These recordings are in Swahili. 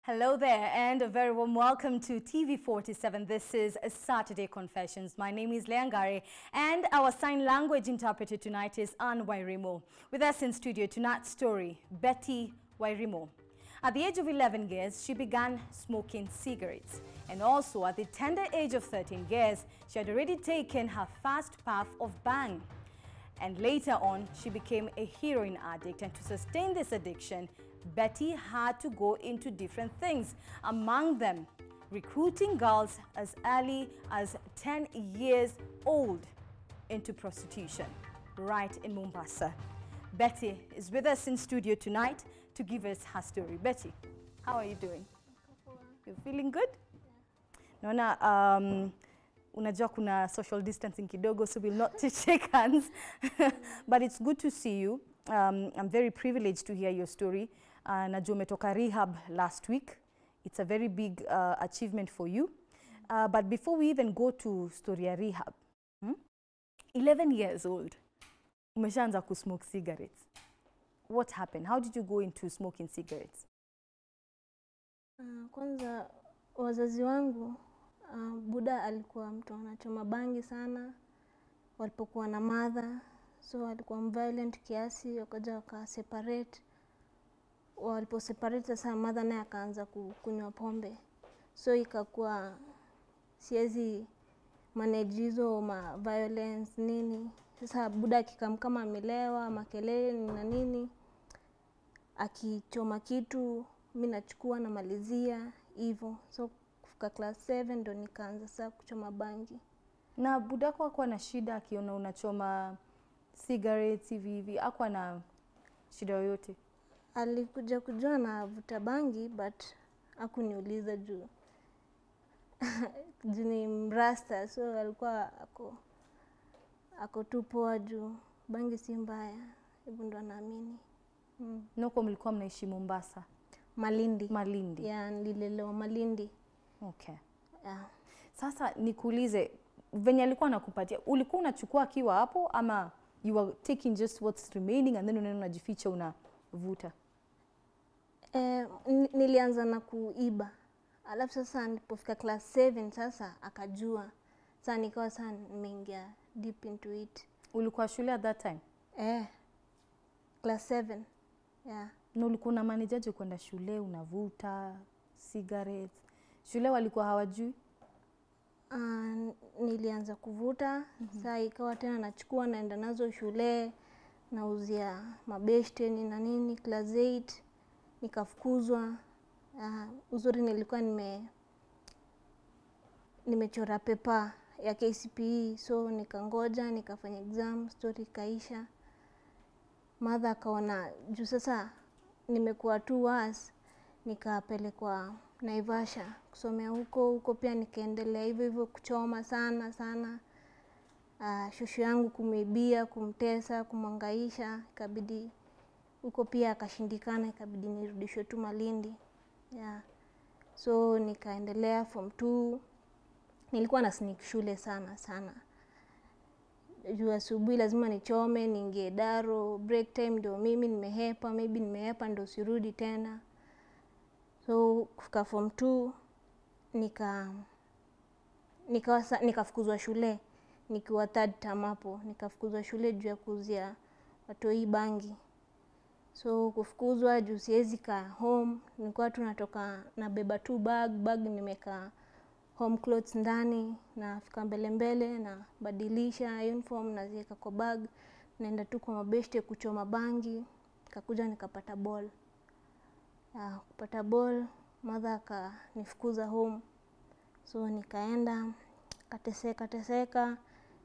Hello there and a very warm welcome to TV47. This is Saturday Confessions. My name is Leangare and our sign language interpreter tonight is Wairimu. With us in studio tonight's story, Betty Wairimu. At the age of 11 years, she began smoking cigarettes. And also at the tender age of 13 years, she had already taken her first puff of bang. And later on, she became a heroin addict. And to sustain this addiction, Betty had to go into different things, among them recruiting girls as early as 10 years old into prostitution, right in Mombasa. Betty is with us in studio tonight to give us her story. Betty, how are you doing? You feeling good? Naona unajua kuna social distancing kidogo, so we'll not shake hands. But it's good to see you. I'm very privileged to hear your story. Najua umetoka rehab last week. It's a very big achievement for you. But before we even go to story ya rehab, 11 years old, umeshaanza kusmoke cigarettes. What happened? How did you go into smoking cigarettes? Kwanza wazazi wangu, buda alikuwa mtu anachoma bangi sana walipokuwa na mother, so alikuwa violent kiasi, wakaja waka separate. Walipo separate sasa mother naye akaanza kunywa pombe, so ikakuwa siwezi manage hizo ma violence nini. Sasa buda akikam kama amelewa makelele na nini, akichoma kitu mimi nachukua na malizia hivyo. So kufika class 7 ndo nikaanza sasa kuchoma bangi. Na budako hakuwa na shida akiona unachoma cigarettes hivi, hakuwa na shida yoyote? Alikuja kujua na vuta bangi but hakuniuliza juu ni mrasta, so alikuwa ako tu poa juu bangi si mbaya, hivyo ndo naamini. Noko mlikuwa mnaishi Mombasa? Malindi. Malindi. Yeah, nililelewa Malindi. Okay. Yeah. Sasa nikuulize, venye alikuwa anakupatia, ulikuwa unachukua akiwa hapo ama you were taking just what's remaining and then unaenda unajificha unavuta? Nilianza na kuiba. Alafu sasa nilipofika class 7 sasa akajua. Sasa nikawa sasa nimeingia deep into it. Ulikuwa shule at that time? Class 7. Yeah. Na ulikuwa na manager kwenda shule unavuta cigarettes? Shule walikuwa hawajui? Nilianza kuvuta. Sasa ikawa tena nachukua naenda nazo shule, nauzia mabeshte na nini. Class 8 nikafukuzwa. Uzuri nilikuwa nimechora paper ya KCPE, so nikangoja nikafanya exam, story kaisha. Mother akaona juu sasa nimekuwa too worse, nikapelekwa Naivasha kusomea huko pia nikaendelea hivyo kuchoma sana. Shosho yangu kumibia, kumtesa, kumhangaisha, ikabidi huko pia akashindikana, ikabidi nirudishwe tu Malindi. Yeah. So nikaendelea form 2. Nilikuwa na sneak shule sana. Juu asubuhi lazima nichome, niingie daro, break time ndio mimi nimehepa ndio sirudi tena. So kufika form 2 nikafukuzwa shule. Nikiwa third term hapo, nikafukuzwa shule juu ya kuuzia watoi bangi. So kufukuzwa juu siwezi kaa home, nilikuwa tu natoka na beba tu bag nimeka home clothes ndani, na fika mbele na badilisha uniform naziweka kwa bag, naenda tu kwa mabeshte kuchoma bangi. Nikakuja nikapata ball. Kupata ball, mother akanifukuza home. So nikaenda kateseka,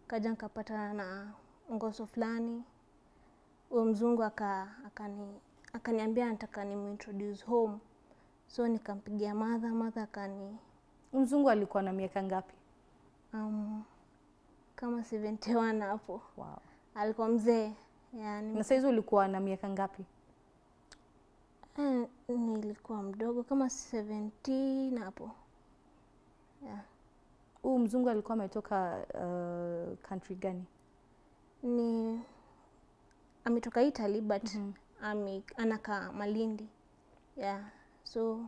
kaja nikapata na ngoso fulani. Huyo mzungu akaniambia nataka nimuintroduce home. So nikampigia mother Mzungu alikuwa na miaka ngapi? Kama 71 hapo. Wow. Alikuwa mzee. Yani na saizi ulikuwa na miaka ngapi? Nilikuwa mdogo kama 17 hapo. Yeah. Mzungu alikuwa ametoka country gani? Ametoka Italy but anakaa Malindi. Yeah. So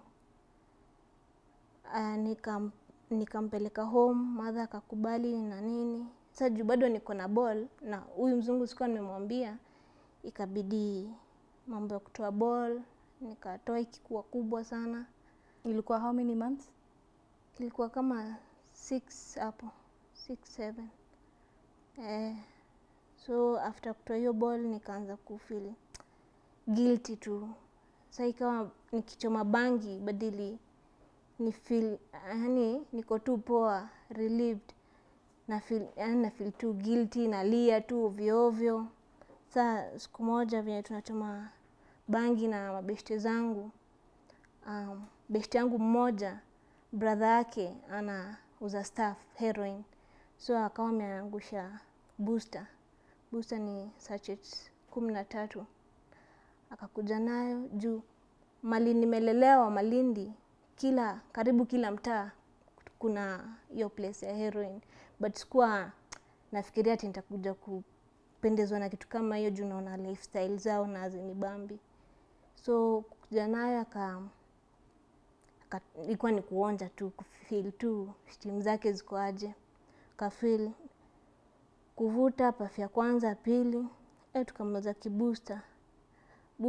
Nikampeleka home, mother akakubali na nini. Sasa juu bado niko na ball na huyu mzungu sikuwa nimemwambia, ikabidi mambo ya kutoa ball, nikatoa ikikuwa kubwa sana. Ilikuwa how many months? Ilikuwa kama 6 hapo, 6, 7. So after kutoa hiyo ball nikaanza kufeel guilty tu. Sasa ikawa nikichoma bangi badili ni feel yani niko tu poa, relieved, na feel too guilty, nalia tu ovyo ovyo. Sasa siku moja vile tunachoma bangi na mabeshte zangu, beshte yangu mmoja brother yake anauza stuff heroin, so akawa ameangusha booster ni sachets 13, akakuja nayo juu mali nimelelewa Malindi, karibu kila mtaa kuna hiyo place ya heroin, but sikuwa nafikiria ati nitakuja kupendezwa na kitu kama hiyo juu naona lifestyle zao na zinibambi. So kuja nayo ilikuwa ni kuonja tu, kufeel tu steam zake ziko aje, kafeel kuvuta puff ya kwanza, pili, tukamaliza kibooster.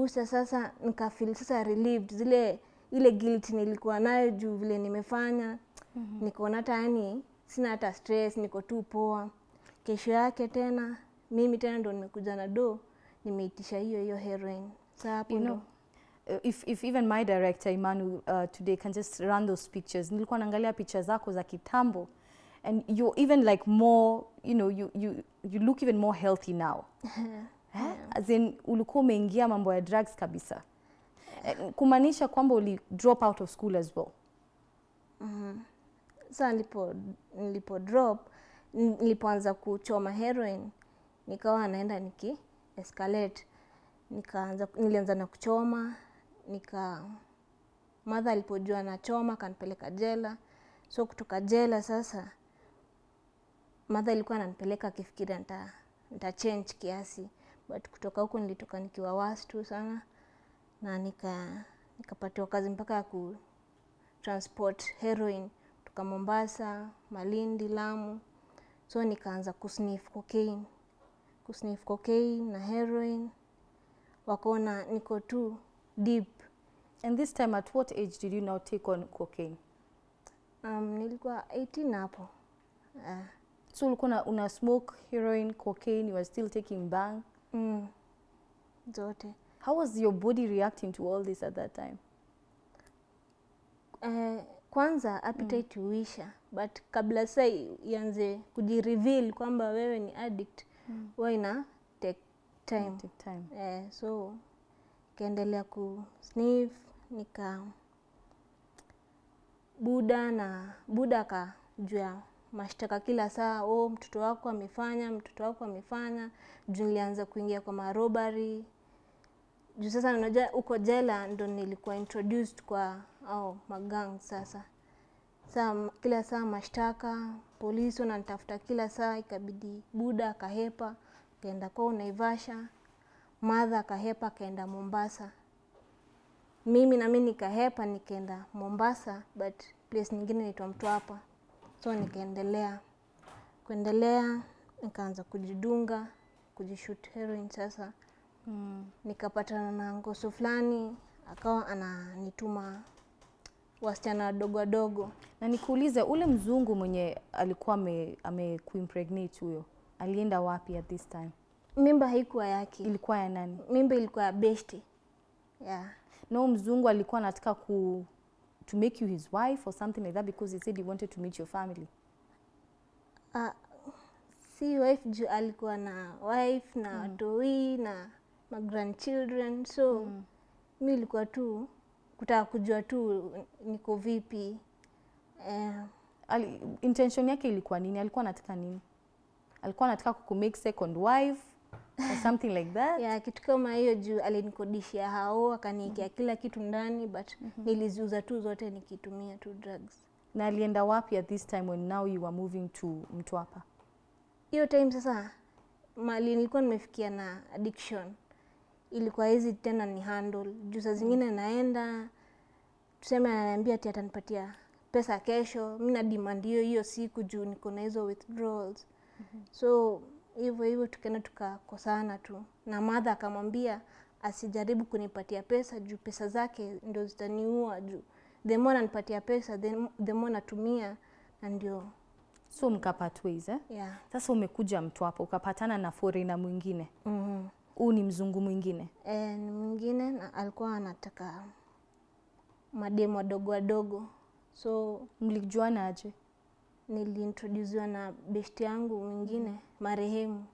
Sasa nikafeel sasa relieved, ile guilt nilikuwa nayo juu vile nimefanya. Nikaona hata yani sina hata stress, niko tu poa. Kesho yake tena mimi tena ndo nimekuja na nimeitisha hiyo heroin. Sasa hapo ndo if even my director Imanu today can just run those pictures. Nilikuwa naangalia picha zako za kitambo and you're even like more, you look even more healthy now. As in ulikuwa umeingia mambo ya drugs kabisa. Kumaanisha kwamba uli drop out of school as well. Sasa nilipo drop, nilipoanza kuchoma heroin, nikawa naenda niki escalate. Nilianza na kuchoma, mother alipojua nachoma kanipeleka jela. So kutoka jela sasa mother alikuwa ananipeleka akifikiria nita change kiasi, but kutoka huko nilitoka nikiwa worse tu sana, na nikapatiwa kazi mpaka ya ku transport heroin kutoka Mombasa, Malindi, Lamu. So nikaanza kusniff cocaine na heroin, wakaona niko too deep. And this time at what age did you now take on cocaine? Nilikuwa 18 hapo. So ulikuwa una smoke heroin, cocaine, you were still taking bang? Zote. How was your body reacting to all this at that time? Kwanza appetite huisha, but kabla sasa ianze kujireveal kwamba wewe ni addict, huwa ina take time. So kaendelea kusniff, buda akajua mashtaka kila saa, mtoto wako amefanya. Juu nilianza kuingia kwa marobbery. Juu sasa unajua uko jela ndo nilikuwa introduced kwa magang sasa. Kila saa mashtaka, polisi wananitafuta kila saa, ikabidi buda akahepa, kaenda kwa Naivasha, mother akahepa kaenda Mombasa. Mimi nikahepa nikaenda Mombasa, but place nyingine inaitwa Mtwapa. So nikaendelea nikaanza kujidunga, kujishoot heroin sasa. Nikapatana na ngoso fulani, akawa ananituma wasichana wadogo. Na nikuulize, ule mzungu mwenye alikuwa kuimpregnate huyo, alienda wapi at this time? Mimba haikuwa yake. Ilikuwa ya nani? Mimba ilikuwa ya beshte. No, mzungu alikuwa anataka to make you his wife or something like that because he said he wanted to meet your family. Si wife juu alikuwa na wife na toi na my grandchildren. So mimi ilikuwa tu kutaka kujua tu niko vipi. Intention yake ilikuwa nini? Alikuwa anataka nini? Alikuwa anataka kumake second wife or something like that? Kitu kama hiyo juu alinikodishia hao, akaniwekea kila kitu ndani, but niliziuza tu zote nikitumia tu drugs. Na alienda wapi at this time when now you were moving to Mtwapa? Hiyo time sasa mali nilikuwa nimefikia na addiction, ilikuwa hizi tena ni handle. Juu saa zingine naenda tuseme ananiambia ati atanipatia pesa kesho, mimi na demand hiyo siku juu niko na hizo withdrawals. So hivyo tukaenda tukakosana tu, na mother akamwambia asijaribu kunipatia pesa juu pesa zake ndio zitaniua, juu the more ananipatia pesa the more natumia, na ndio so mkapata ways yeah. Sasa umekuja mtu hapo ukapatana na foreigner mwingine. Ni mzungu mwingine. Ni mwingine, na alikuwa anataka mademo wadogo. So mlijuana aje? Niliintroducewa na best yangu mwingine marehemu.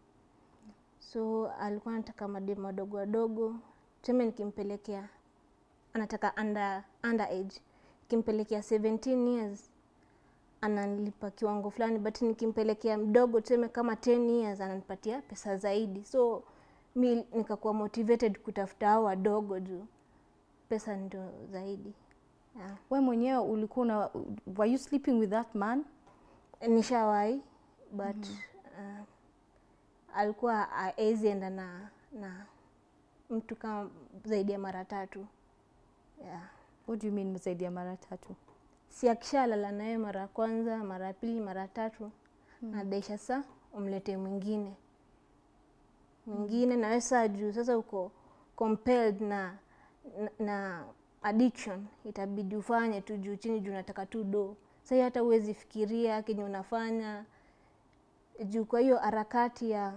So alikuwa anataka mademo wadogo. Tuseme nikimpelekea, anataka underage. Nikimpelekea 17 years ananilipa kiwango fulani, but nikimpelekea mdogo tuseme kama 10 years ananipatia pesa zaidi. So mi nikakuwa motivated kutafuta hao wadogo juu pesa ndio zaidi. Yeah. Wewe mwenyewe ulikuwa were you sleeping with that man? Nishawahi, but alikuwa azienda na mtu kama zaidi ya mara 3. Yeah. What do you mean zaidi ya mara 3? Si akishalala naye mara kwanza, mara pili, mara 3, na daisha saa umlete mwingine. Na wewe saa juu sasa uko compelled na addiction, itabidi ufanye tu juu chini juu unataka tu do. Sasa hata uwezi fikiria kenye unafanya juu. Kwa hiyo harakati ya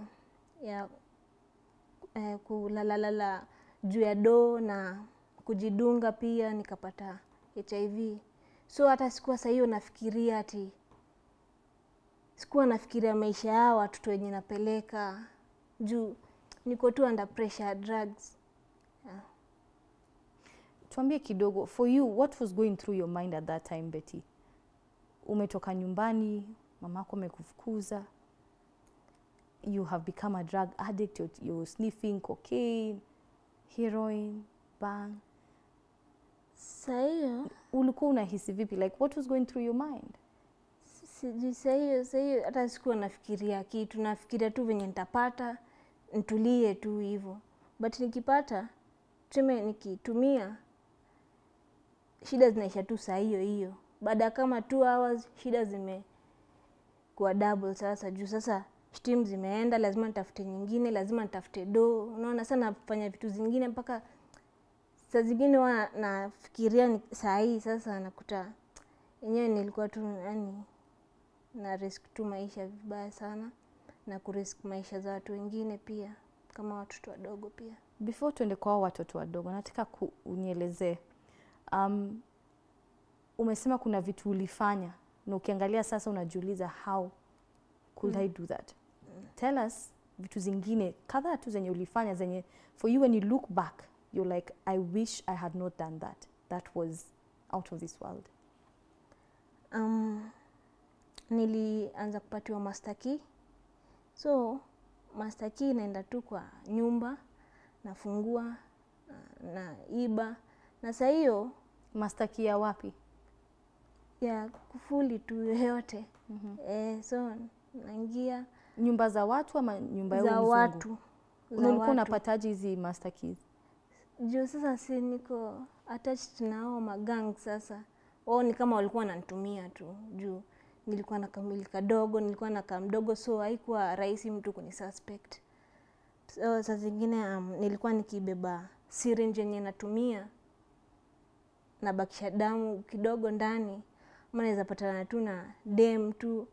kulalala juu ya do na kujidunga pia nikapata HIV. So hata sikuwa saa hiyo nafikiria ati, sikuwa nafikiria maisha yao watoto wenye napeleka juu niko tu under pressure ya drugs. Yeah. Tuambie kidogo, for you what was going through your mind at that time, Betty? Umetoka nyumbani, mamako amekufukuza, you have become a drug addict, you're sniffing cocaine, heroin, bang. Saa hiyo ulikuwa unahisi vipi? Like what was going through your mind? Sijui saa hiyo hata sikuwa nafikiria kitu, nafikiria tu venye nitapata, nitulie tu hivyo. But nikipata, tuseme nikitumia, shida zinaisha tu saa hiyo. Baada kama 2 hours shida zimekuwa double sasa juu sasa steam zimeenda, lazima nitafute nyingine, lazima nitafute do. Unaona sana nafanya vitu zingine mpaka saa zingine nafikiria saa hii sasa nakuta yenyewe nilikuwa tu yani na risk tu maisha vibaya sana, na kurisk maisha za watu wengine pia kama watoto wadogo pia. Before tuende kwa watoto wadogo, nataka unielezee umesema kuna vitu ulifanya na ukiangalia sasa unajiuliza how could I do that? Tell us vitu zingine kadhaa tu zenye ulifanya zenye for you when you look back you're like I wish I had not done that. That was out of this world. Nilianza kupatiwa master key. So master key naenda tu kwa nyumba, nafungua, na iba. Na saa hiyo master key ya wapi? Ya kufuli tu yoyote. So naingia nyumba za watu ama nyumba ya za watu. Ulikuwa unapataje hizi master keys? Juu sasa si niko attached na hao magang sasa. Ni kama walikuwa wananitumia tu juu nilikuwa na kamili kadogo, nilikuwa na kamdogo, so haikuwa rahisi mtu kuni suspect. So saa zingine nilikuwa nikibeba syringe yenye natumia na bakisha damu kidogo ndani. Maana naweza patana tu na dem tu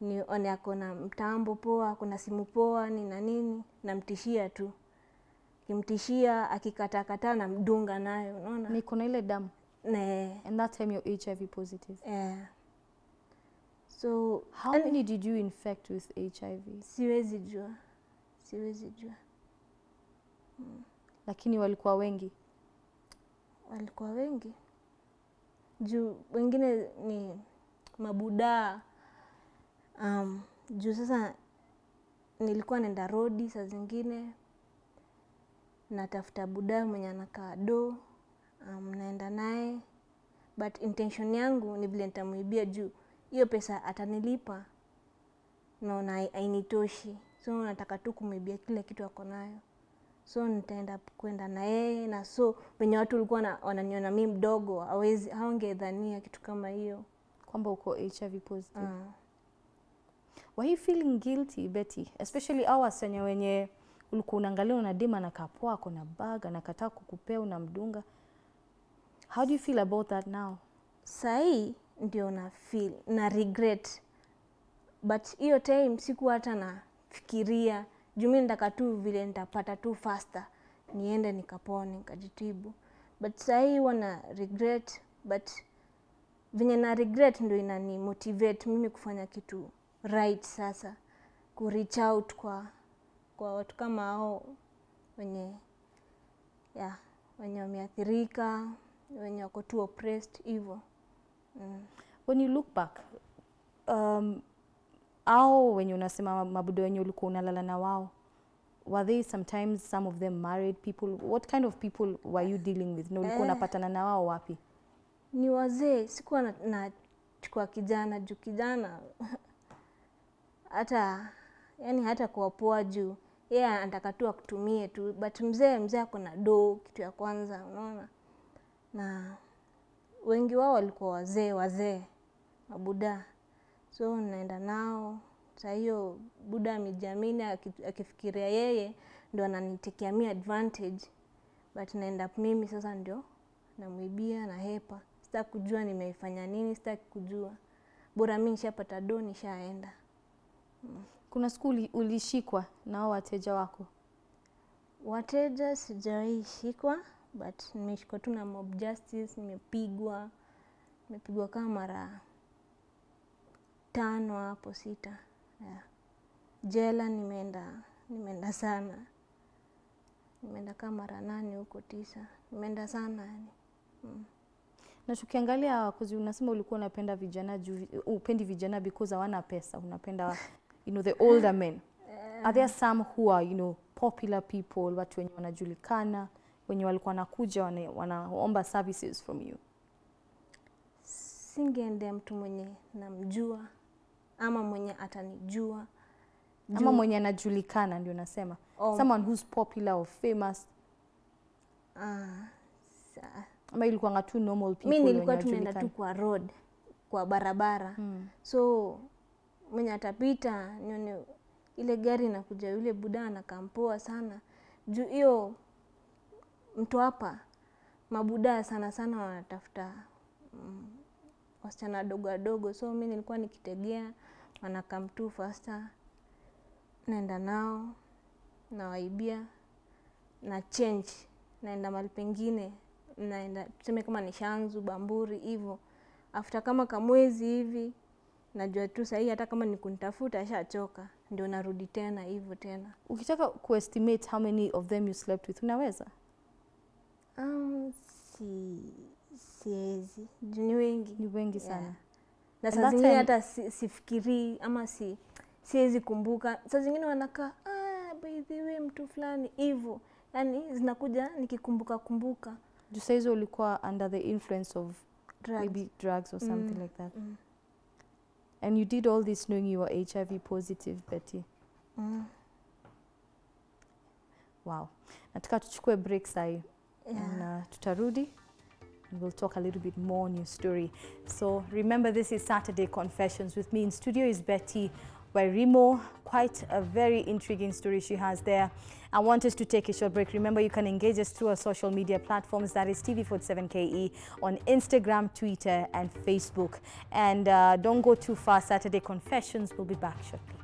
nione ako na mtambo poa, kuna simu poa, nini namtishia tu. Kimtishia akikataa na mdunga nayo, unaona? Niko na ile damu. And that time you're HIV positive. Yeah. So how many did you infect with HIV? Siwezi jua. Lakini walikuwa wengi? Walikuwa wengi. Juu wengine ni mabuda. Juu sasa nilikuwa nenda rodi saa zingine natafuta buda mwenye anakaa do, naenda naye, but intention yangu ni vile nitamuibia juu hiyo pesa atanilipa naona hainitoshi. So nataka tu kumuibia kila kitu ako nayo. So nitaenda kwenda na yeye, na so wenye watu walikuwa wananiona mimi mdogo, haongedhania kitu kama hiyo. kwamba uko HIV positive. Were you feeling guilty, Betty? Especially hours wenye ulikuwa unaangalia una dema na kapoa ako na bag anakataa kukupea unamdunga. How do you feel about that now? Sai ndio na feel na regret. But hiyo time siku hata nafikiria juu mimi ndaka tu vile nitapata tu faster niende nikapone nikajitibu. But sai wana regret, but venye na regret ndio inani motivate mimi kufanya kitu right sasa, ku reach out kwa watu kama hao wenye wenye wameathirika, wenye wako too oppressed hivyo. When you look back, au wenye unasema mabudo wenye ulikuwa unalala na wao, were they sometimes some of them married people? What kind of people were you dealing with? Na ulikuwa unapatana na wao wapi? Ni wazee, sikuwa na chukua kijana juu kijana hata yani hata kuwapoa juu yeye anataka tu akutumie tu, but mzee ako na kitu ya kwanza, unaona. Na wengi wao walikuwa wazee mabuda, so naenda nao. Sasa hiyo buda amejamini akifikiria yeye ndio ananitekea mimi advantage, but naenda mimi sasa ndio namuibia na hepa. Sitaki kujua nimeifanya nini, sitaki kujua, bora mimi nishapata nishaenda. Kuna skuli ulishikwa na hao wateja wako? Wateja sijawahi shikwa, but nimeshikwa tu na mob justice. Nimepigwa kama mara 5 hapo 6. Jela nimeenda sana, nimeenda kama mara 8 huko 9, nimeenda sana yani. Na tukiangalia kuzi unasema ulikuwa unapenda vijana upendi vijana because hawana pesa, unapenda the older men. Are there some who are popular people, watu wenye wanajulikana, wenye walikuwa nakuja wanaomba services from you? Singeende mtu mwenye namjua ama mwenye atanijua ama mwenye anajulikana, ndio nasema someone who's popular or famous. Ama ilikuwa ngatu normal people? Mimi nilikuwa tunaenda tu kwa road, kwa barabara. So mwenye atapita nione ile gari inakuja yule buda anakampoa sana. Juu hiyo mtu hapa mabuda sana wanatafuta wasichana dogo. So mimi nilikuwa nikitegea wanakam tu faster, naenda nao na waibia na change, naenda mahali pengine, naenda tuseme kama ni Shanzu, Bamburi hivyo. After kama mwezi hivi najua tu sahi hata kama nikunitafuta ashachoka, ndio narudi tena hivyo tena. Ukitaka kuestimate how many of them you slept with, unaweza? Siwezi. Ni wengi sana. Na saa zingine hata sifikiri ama siwezi kumbuka. Saa zingine wanakaa by the way mtu fulani hivyo. Yani zinakuja nikikumbuka. Juu saa hizo ulikuwa under the influence of maybe drugs or something like that. And you did all this knowing you were HIV positive, Betty. Wow. Nataka tuchukue break sahi. And tutarudi and we'll talk a little bit more on your story. So remember, this is Saturday Confessions. With me in studio is Betty Wairimu. Quite a very intriguing story she has there. I want us to take a short break. Remember, you can engage us through our social media platforms. That is TV47KE on Instagram, Twitter, and Facebook. And don't go too far. Saturday Confessions will be back shortly.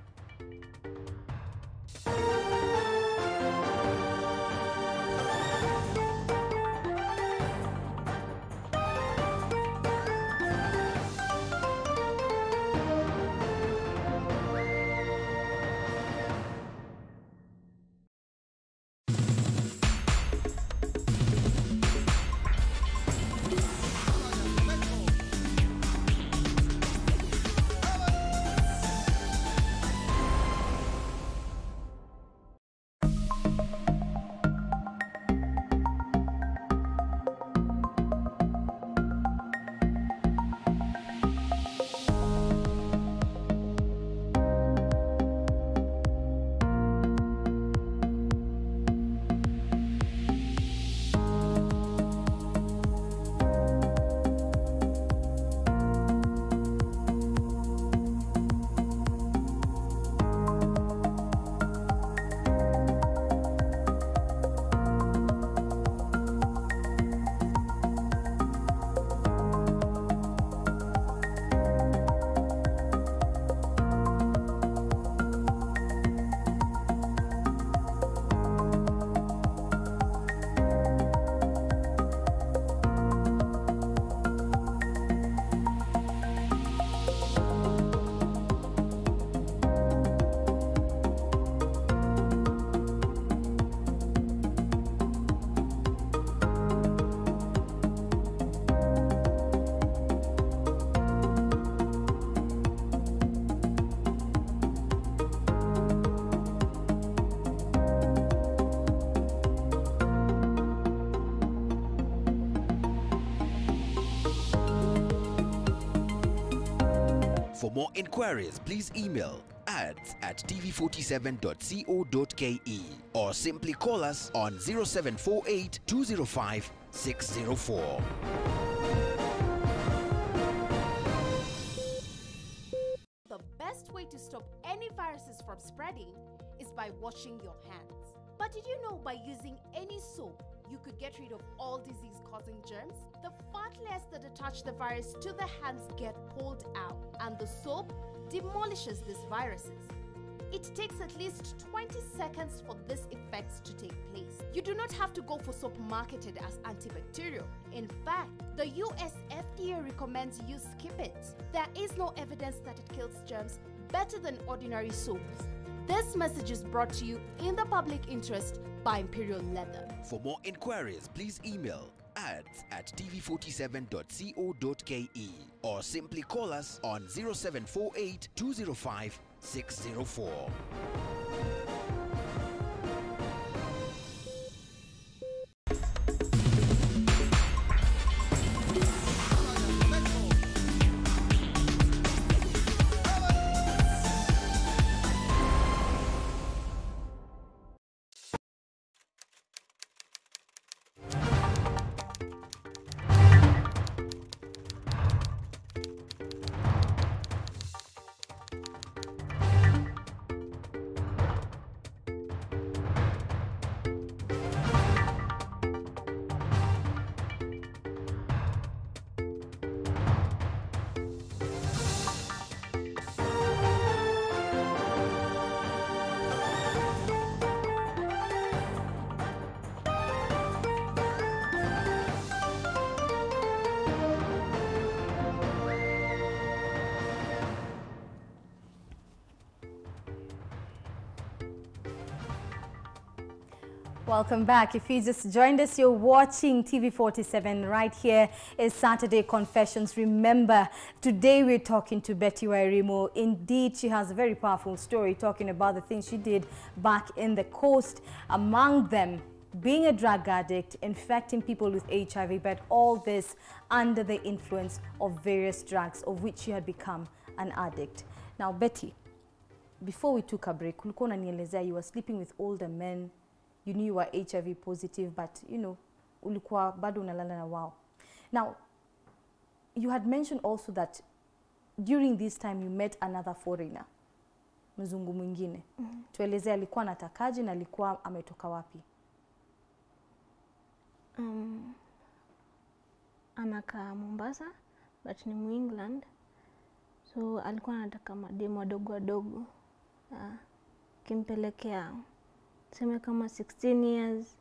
For more inquiries, please email ads@tv47.co.ke or simply call us on 0748 205 604. The best way to stop any viruses from spreading is by washing your hands. But did you know by using any soap, you could get rid of all disease-causing germs? The fat layers that attach the virus to the hands get pulled out, and the soap demolishes these viruses. It takes at least 20 seconds for this effect to take place. You do not have to go for soap marketed as antibacterial. In fact, the US FDA recommends you skip it. There is no evidence that it kills germs better than ordinary soaps. This message is brought to you in the public interest by Imperial Leather. For more inquiries, please email ads@tv47.co.ke or simply call us on 0748 205 604. Welcome back. If you just joined us, you're watching TV47. Right here is Saturday Confessions. Remember, today we're talking to Betty Wairimu. Indeed, she has a very powerful story talking about the things she did back in the coast. Among them, being a drug addict, infecting people with HIV, but all this under the influence of various drugs, of which she had become an addict. Now, Betty, before we took a break, ulikuwa unanielezea you were sleeping with older men. You knew you were HIV positive, but you know, ulikuwa bado unalala na wao. Now, you had mentioned also that during this time you met another foreigner, mzungu mwingine. Tuelezea alikuwa anatakaje na alikuwa ametoka wapi? Anakaa Mombasa, but ni Mu-England. So alikuwa anataka mademu wadogo. Kimpelekea tuseme kama 16 years,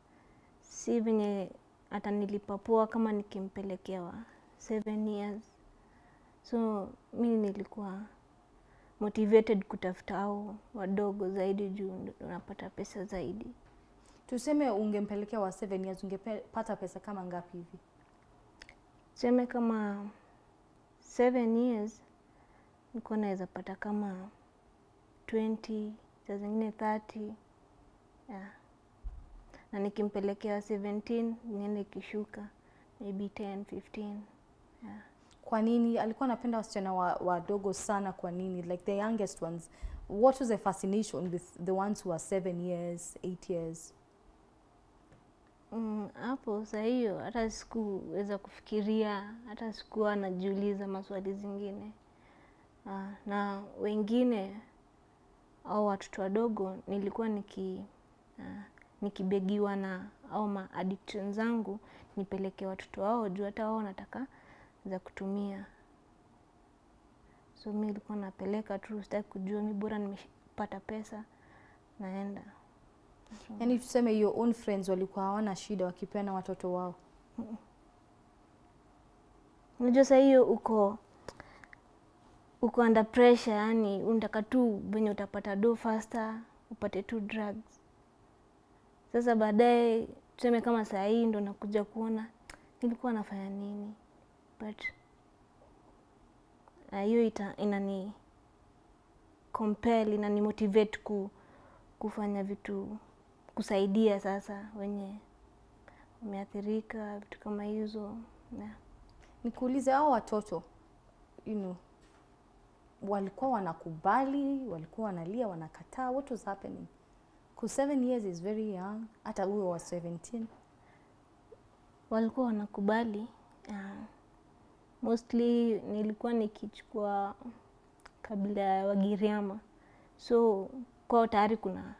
si venye atanilipa poa kama nikimpelekea wa 7 years. So mimi nilikuwa motivated kutafuta hao wadogo zaidi juu unapata pesa zaidi. Tuseme ungempelekea wa 7 years, ungepata pesa kama ngapi hivi? Tuseme kama 7 years, nilikuwa naweza pata kama 20, saa zingine 30. Yeah. Na nikimpelekea 17, niende kishuka maybe 10, 15. Yeah. Kwa nini alikuwa anapenda wasichana wadogo sana? Kwa nini? Like the youngest ones. What was the fascination with the ones who are 7 years, 8 years? Hapo saa hiyo hata sikuweza kufikiria, hata sikuwa najiuliza maswali zingine. Na wengine au watoto wadogo nilikuwa nikibegiwa na au ma addiction zangu nipeleke watoto wao juu hata wao nataka za kutumia. So mimi nilikuwa napeleka tu, sitaki kujua, mimi bora nimepata pesa naenda. Yani tuseme your own friends walikuwa hawana shida wakipeana watoto wao? Unajua saa hiyo uko under pressure, yani unataka tu venye utapata do faster, upate tu drugs. Sasa baadaye tuseme kama saa hii ndo nakuja kuona nilikuwa nafanya nini. But hiyo inani compel, inani motivate kufanya vitu, kusaidia sasa wenye umeathirika, vitu kama hizo. Yeah. Nikuulize hao watoto, you know, walikuwa wanakubali, walikuwa wanalia, wanakataa? What was happening? Because 7 years is very young. Hata huyo wa 17. Walikuwa wanakubali. Mostly nilikuwa nikichukua kabila ya Wagiriama. So kwa tayari kuna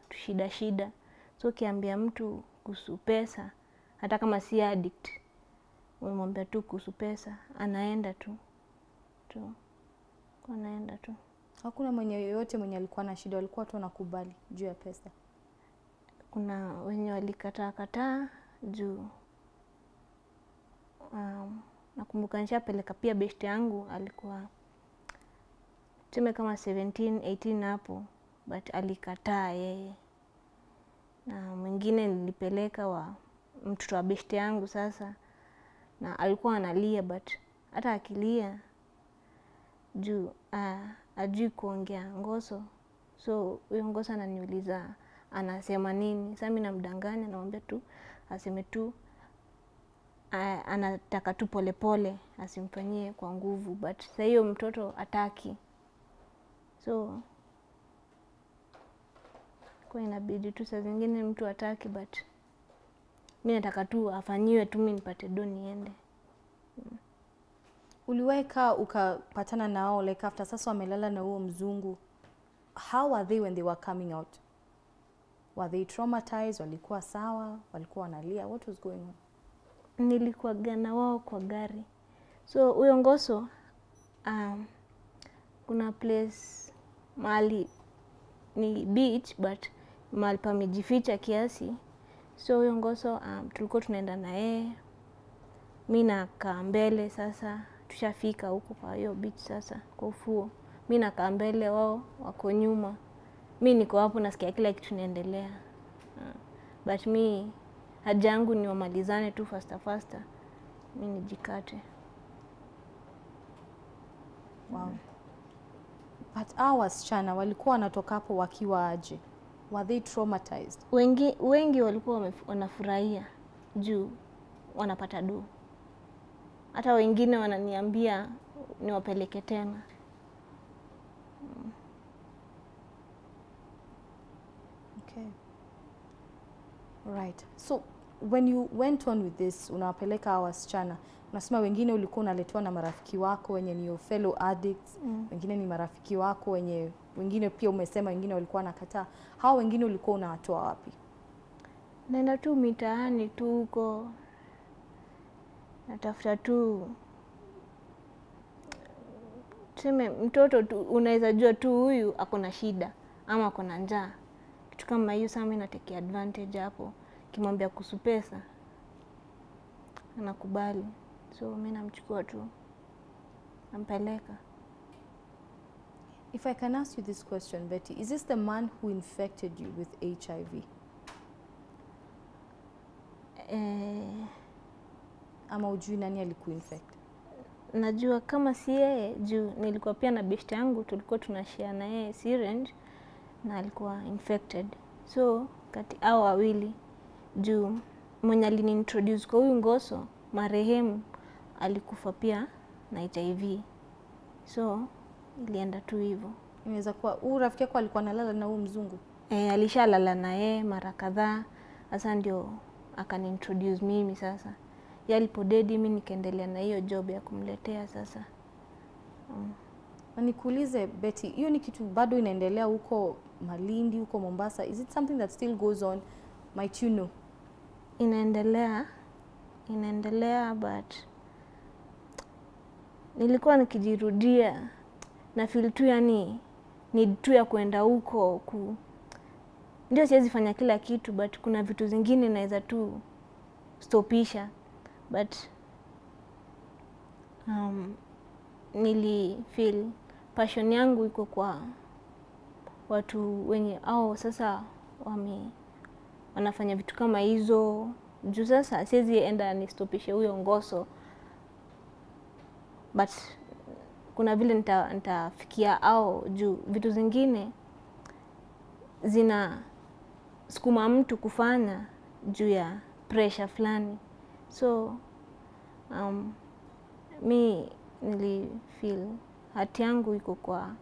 shida. So kiambia mtu kuhusu pesa, hata kama si addict, umemwambia tu kuhusu pesa, anaenda tu. Anaenda tu. Hakuna mwenye yoyote mwenye alikuwa na shida, walikuwa tu wanakubali juu ya pesa? Kuna wenye walikataa juu. Nakumbuka nishapeleka pia best yangu, alikuwa tuseme kama 17, 18 hapo, but alikataa yeye. Na mwingine nilipeleka wa mtoto wa best yangu sasa, na alikuwa analia, but hata akilia juu ajui kuongea Ngoso. So huyo Ngoso ananiuliza anasema nini. Sasa mimi namdanganya, namwambia tu aseme tu anataka tu polepole, asimfanyie kwa nguvu, but sasa hiyo mtoto ataki. So kwa inabidi tu saa zingine mtu ataki, but mimi nataka tu afanyiwe tu, mimi nipate do niende. Uliweka ukapatana nao like after sasa wamelala na huo mzungu? How were they when they were coming out? Were they traumatized? Walikuwa sawa? Walikuwa wanalia? What was going on? Nilikuwa gana wao kwa gari. So huyo Ngoso kuna place mahali ni beach, but mahali pamejificha kiasi. So huyo Ngoso tulikuwa tunaenda na yeye, mimi nakaa mbele. Sasa tushafika huko kwa hiyo beach sasa kwa ufuo, mimi nakaa mbele, wao wako nyuma, mimi niko hapo nasikia kila kitu inaendelea. But mimi haja yangu ni wamalizane tu faster, mimi nijikate. Wow. But hao wasichana walikuwa wanatoka hapo wakiwa aje? Were they traumatized? Wengi walikuwa wanafurahia juu wanapata do. Hata wengine wananiambia niwapeleke tena. Okay. Right. So when you went on with this, unawapeleka hao wasichana, unasema wengine ulikuwa unaletewa na marafiki wako wenye ni your fellow addicts, wengine ni marafiki wako wenye, wengine pia umesema wengine walikuwa nakataa. Hao wengine ulikuwa unawatoa wapi? Naenda tu mitaani tu huko, natafuta tu, tuseme mtoto tu unaweza jua tu huyu ako na shida ama ako na njaa, kitu kama hiyo. Sasa mimi na take advantage hapo, kimwambia kuhusu pesa anakubali, so mimi namchukua tu nampeleka. If I can ask you this question, Betty, is this the man who infected you with HIV? Ama ujui nani alikuinfect? Najua kama si yeye juu nilikuwa pia na best yangu, tulikuwa tunashare na yeye syringe na alikuwa infected. So kati hao wawili, juu mwenye aliniintroduce kwa huyu Ngoso marehemu alikufa pia na HIV. So ilienda tu hivyo. Inaweza kuwa huyu rafiki yako alikuwa analala na huyu mzungu? Alishalala na yeye mara kadhaa. Sasa ndio akaniintroduce mimi sasa. Yeye alipodedi mimi nikaendelea na hiyo job ya kumletea sasa. Na nikuulize Betty, hiyo ni kitu bado inaendelea huko Malindi, huko Mombasa? Is it something that still goes on? Might you know? Inaendelea, but nilikuwa nikijirudia na feel tu yani need tu ya kwenda huko ndio siwezi fanya kila kitu, but kuna vitu zingine naweza tu stopisha. But nili feel passion yangu iko kwa watu wenye sasa wanafanya vitu kama hizo. Juu sasa siwezi enda nistopishe huyo Ngoso, but kuna vile nitafikia juu vitu zingine zina sukuma mtu kufanya juu ya pressure fulani. So mi nili feel hati yangu iko kwa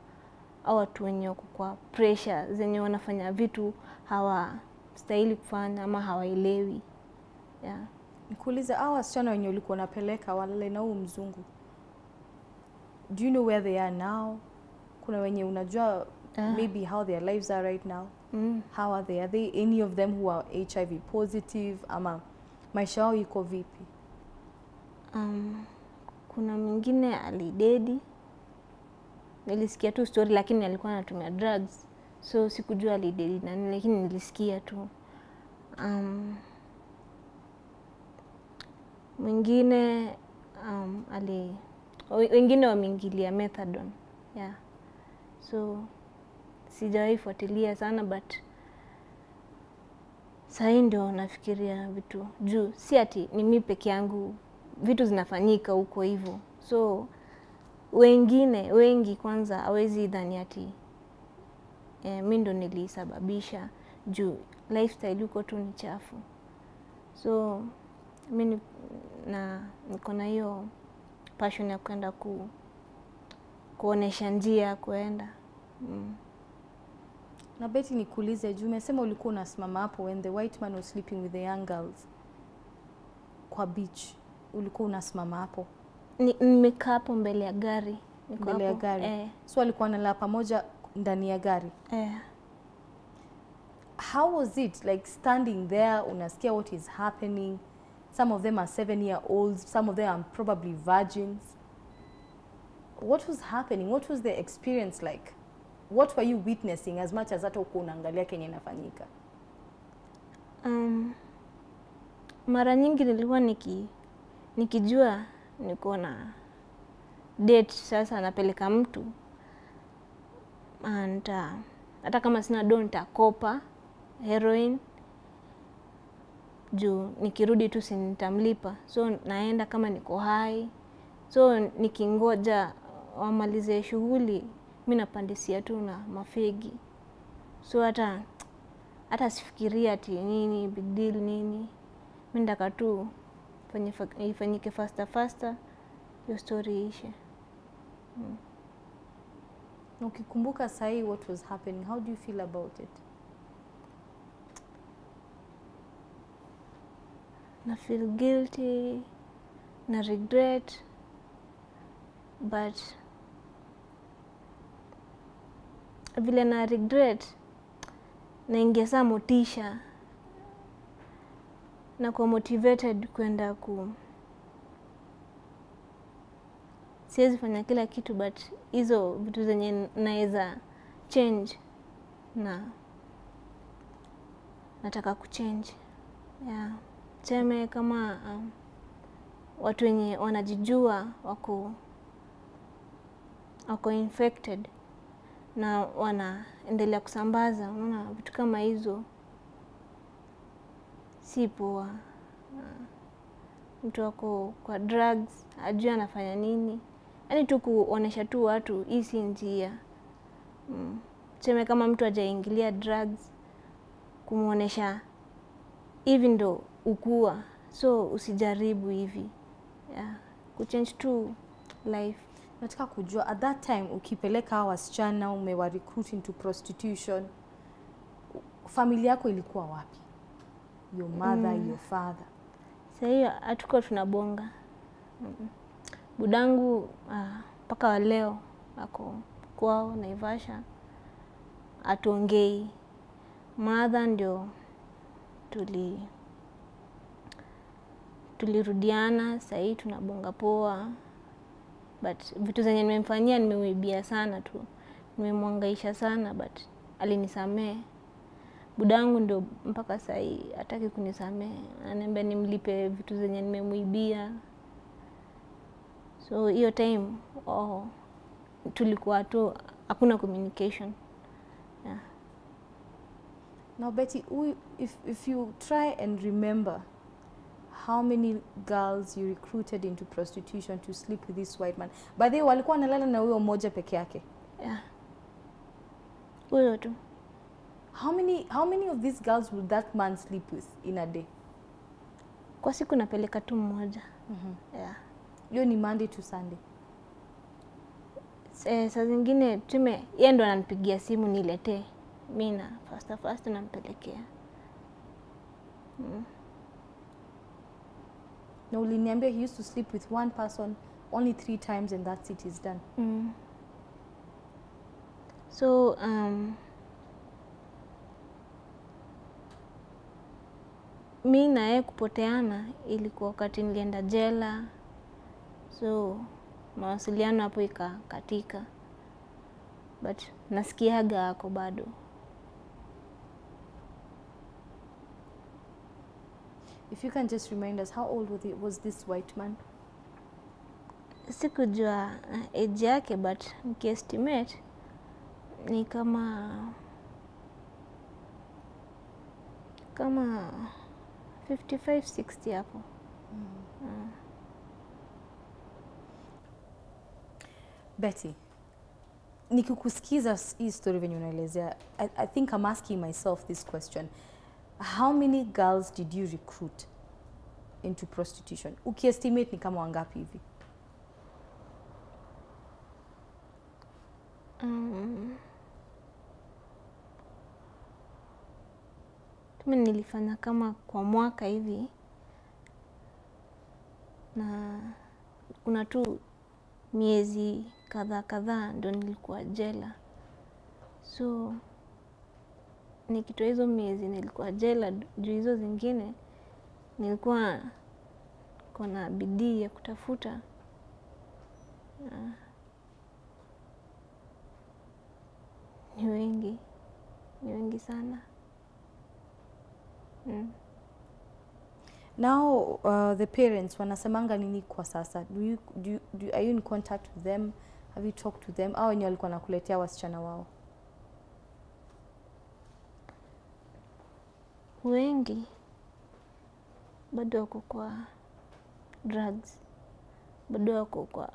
au watu wenye wako kwa pressure zenye wanafanya vitu hawastahili kufanya ama hawaelewi. Yeah. Nikuuliza, hao wasichana wenye ulikuwa unapeleka wale na huyu mzungu, do you know where they are now? Kuna wenye unajua maybe how their lives are right now? How are they? Are they any of them who are HIV positive ama maisha yao iko vipi? Kuna mwingine alidedi. Nilisikia tu story lakini alikuwa anatumia drugs. So sikujua alidedi nani, lakini nilisikia tu. Mwingine wengine wameingilia methadone. Yeah. So sijawahi fuatilia sana, but sasa ndio nafikiria vitu juu si ati ni mimi peke yangu, vitu zinafanyika huko hivyo. So wengi kwanza hawezi dhani ati mimi ndo nilisababisha, juu lifestyle huko tu ni chafu. So mimi niko na hiyo passion ya kwenda kuonesha njia kuenda. Na Betty, nikuulize, juu umesema ulikuwa unasimama hapo when the white man was sleeping with the young girls kwa beach, ulikuwa unasimama hapo? Nimekaa hapo mbele ya gari. Mbele ya gari? So alikuwa analala pamoja ndani ya gari? How was it like standing there, unasikia what is happening? Some of them are 7-year-olds, some of them are probably virgins. What was happening? What was the experience like? What were you witnessing as much as hata uko unaangalia kenye inafanyika? Mara nyingi nilikuwa nikijua niko na date sasa napeleka mtu, and hata kama sina do nitakopa heroin juu nikirudi tu si nitamlipa. So naenda kama niko hai. So nikingoja wamalize shughuli, mimi napandisia tu na mafegi. So hata sifikiria ati nini big deal nini. Mimi nataka tu ifanyike faster hiyo story ishe. Ukikumbuka sahi what was happening, how do you feel about it? Na feel guilty, na regret, but vile na regret naongeza motisha na kuwa motivated kwenda siwezi fanya kila kitu, but hizo vitu zenye naweza change na nataka kuchange. Yeah. Tuseme kama watu wenye wanajijua wako infected na wanaendelea kusambaza, unaona vitu kama hizo si poa. Mtu wako kwa drugs ajua anafanya nini, yani tu kuonesha tu watu hii si njia. Tuseme kama mtu hajaingilia drugs, kumuonesha hivi ndo ukua, so usijaribu hivi. Yeah. Kuchange tu life. Nataka kujua at that time ukipeleka hawa wasichana umewa recruit into prostitution, familia yako ilikuwa wapi? Your mother, your father? Sasa hiyo hatuko tunabonga. Budangu mpaka leo ako kwao Naivasha, atuongei. Mother ndio tulirudiana, sasa hii tunabonga poa, but vitu zenye nimemfanyia nimemwibia sana tu, nimemwangaisha sana, but alinisamee. Budangu ndio mpaka sasa hii hataki kunisamee, ananiambia nimlipe vitu zenye nimemwibia. So hiyo time tulikuwa tu hakuna communication. Yeah. Now Betty, if you try and remember how many girls you recruited into prostitution to sleep with this white man, by the way walikuwa wanalala na huyo mmoja peke yake? Yeah. Huyo tu. How many of these girls would that man sleep with in a day? Kwa siku napeleka tu mmoja. Yeah. Hiyo ni Monday to Sunday? Saa zingine tume yeye ndo ananipigia simu niletee. Mimi na fast nampelekea. Na uliniambia he used to sleep with one person only 3 times and that's it is done. So mimi na yeye kupoteana ilikuwa wakati nilienda jela. So mawasiliano hapo ikakatika. But nasikiaga ako bado. If you can just remind us, how old was this white man? Sikujua age yake, but nikiestimate ni kama 55-60 hapo. Betty, nikikusikiza hii story venye unaelezea, I think I'm asking myself this question. How many girls did you recruit into prostitution? Ukiestimate ni kama wangapi hivi? Mimi nilifanya kama kwa mwaka hivi, na kuna tu miezi kadhaa ndio nilikuwa jela. So nikitoa hizo miezi nilikuwa jela, juu hizo zingine nilikuwa kuna bidii ya kutafuta. Ni wengi sana. Now the parents wanasemanga nini kwa sasa? Are you in contact with them? Have you talked to them? Au wenye walikuwa nakuletea wasichana wao? Wengi bado wako kwa drugs, bado wako kwa